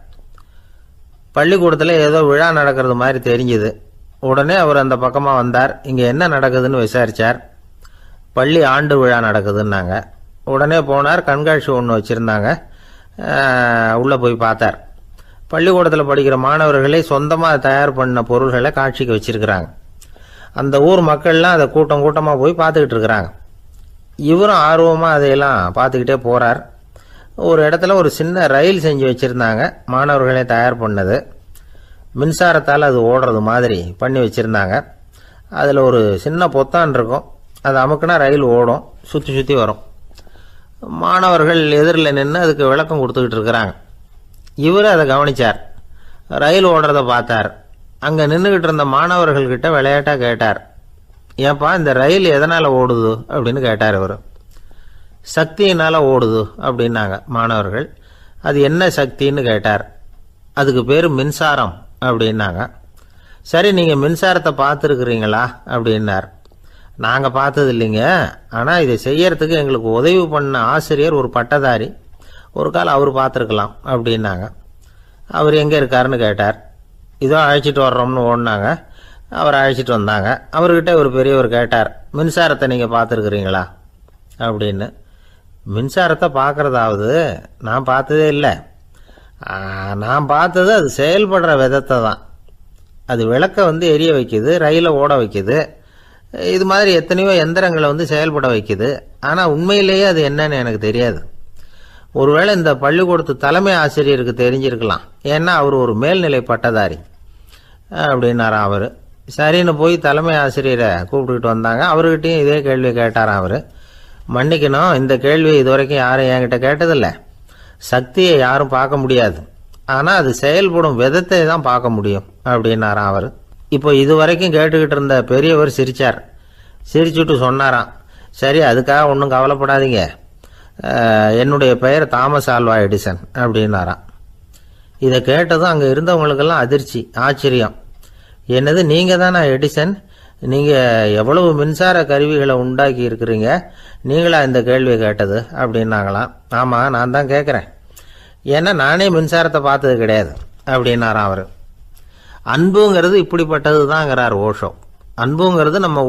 பள்ளிக்கூடத்தில் ஏதோ விழா நடக்கிறது மாதிரி தெரிஞ்சுது. உடனே அவர் அந்த பக்கமாக வந்தார். இங்கே என்ன நடக்குதுன்னு விசாரித்தார். பள்ளி ஆண்டு விழா நடக்குதுன்னாங்க. உடனே போனார். கண்காட்சி ஒன்று வச்சுருந்தாங்க. உள்ளே போய் பார்த்தார். பள்ளிக்கூடத்தில் படிக்கிற மாணவர்களே சொந்தமாக தயார் பண்ண பொருள்களை காட்சிக்கு வச்சுருக்கிறாங்க. அந்த ஊர் மக்கள்லாம் அதை கூட்டம் கூட்டமாக போய் பார்த்துக்கிட்டு இருக்கிறாங்க. இவரும் ஆர்வமாக அதையெல்லாம் பார்த்துக்கிட்டே போகிறார். ஒரு இடத்துல ஒரு சின்ன ரயில் செஞ்சு வச்சுருந்தாங்க. மாணவர்களே தயார் பண்ணது. மின்சாரத்தால் அது ஓடுறது மாதிரி பண்ணி வச்சுருந்தாங்க. அதில் ஒரு சின்ன பொத்தான் இருக்கும். அது அமுக்குனா ரயில் ஓடும், சுற்றி சுற்றி வரும். மாணவர்கள் எதிரில் நின்று அதுக்கு விளக்கம் கொடுத்துக்கிட்டு இருக்கிறாங்க. இவர் அதை கவனித்தார். ரயில் ஓடுறத பார்த்தார். அங்கே நின்றுக்கிட்டு இருந்த மாணவர்கள்கிட்ட விளையாட்டாக கேட்டார், ஏப்பா இந்த ரயில் எதனால் ஓடுது அப்படின்னு கேட்டார் இவர். சக்தியினால் ஓடுது அப்படின்னாங்க மாணவர்கள். அது என்ன சக்தின்னு கேட்டார். அதுக்கு பேர் மின்சாரம் அப்படின்னாங்க. சரி, நீங்கள் மின்சாரத்தை பார்த்துருக்குறீங்களா அப்படின்னார். நாங்கள் பார்த்தது இல்லைங்க, ஆனால் இதை செய்யறதுக்கு எங்களுக்கு உதவி பண்ண ஆசிரியர் ஒரு பட்டதாரி, ஒரு கால் அவர் பார்த்துருக்கலாம் அப்படின்னாங்க. அவர் எங்கே இருக்காருன்னு கேட்டார். இதோ அழைச்சிட்டு வர்றோம்னு ஓடினாங்க. அவர் அழைச்சிட்டு வந்தாங்க. அவர்கிட்ட ஒரு பெரியவர் கேட்டார், மின்சாரத்தை நீங்கள் பார்த்துருக்குறீங்களா அப்படின்னு. மின்சாரத்தை பார்க்குறதாவது நான் பார்த்ததே இல்லை. நான் பார்த்தது அது செயல்படுற விதத்தை தான். அது விளக்கை வந்து எரிய வைக்குது, ரயிலை ஓட வைக்குது, இது மாதிரி எத்தனையோ எந்திரங்களை வந்து செயல்பட வைக்குது. ஆனால் உண்மையிலேயே அது என்னன்னு எனக்கு தெரியாது. ஒருவேளை இந்த பள்ளிக்கூடத்து தலைமை ஆசிரியருக்கு தெரிஞ்சிருக்கலாம், ஏன்னா அவர் ஒரு மேல்நிலை பட்டதாரி அப்படின்னாராம் அவர். சரின்னு போய் தலைமை ஆசிரியரை கூப்பிட்டுக்கிட்டு வந்தாங்க. அவர்கிட்டையும் இதே கேள்வி கேட்டாராம் அவர். மன்னிக்கணும், இந்த கேள்வி இதுவரைக்கும் யாரும் என்கிட்ட கேட்டதில்லை. சக்தியை யாரும் பார்க்க முடியாது, ஆனால் அது செயல்படும் விதத்தை தான் பார்க்க முடியும் அப்படின்னாராம் அவர். இப்போ இதுவரைக்கும் கேட்டுக்கிட்டு இருந்த பெரியவர் சிரிச்சார். சிரிச்சுட்டு சொன்னாராம், சரி, அதுக்காக ஒன்றும் கவலைப்படாதீங்க, என்னுடைய பெயர் தாமஸ் ஆல்வா எடிசன் அப்படின்னாராம். இதை கேட்டதும் அங்கே இருந்தவங்களுக்கெல்லாம் அதிர்ச்சி, ஆச்சரியம். என்னது, நீங்கள் தானா எடிசன்? நீங்கள் எவ்வளவு மின்சார கருவிகளை உண்டாக்கி இருக்கிறீங்க, நீங்களா இந்த கேள்வியை கேட்டது அப்படின்னாங்களாம். ஆமாம், நான் தான் கேட்குறேன், ஏன்னா நானே மின்சாரத்தை பார்த்தது கிடையாது அப்படின்னாராம் அவர். அன்புங்கிறது இப்படிப்பட்டது தான்ங்கிறார் ஓஷோ. அன்புங்கிறது நம்ம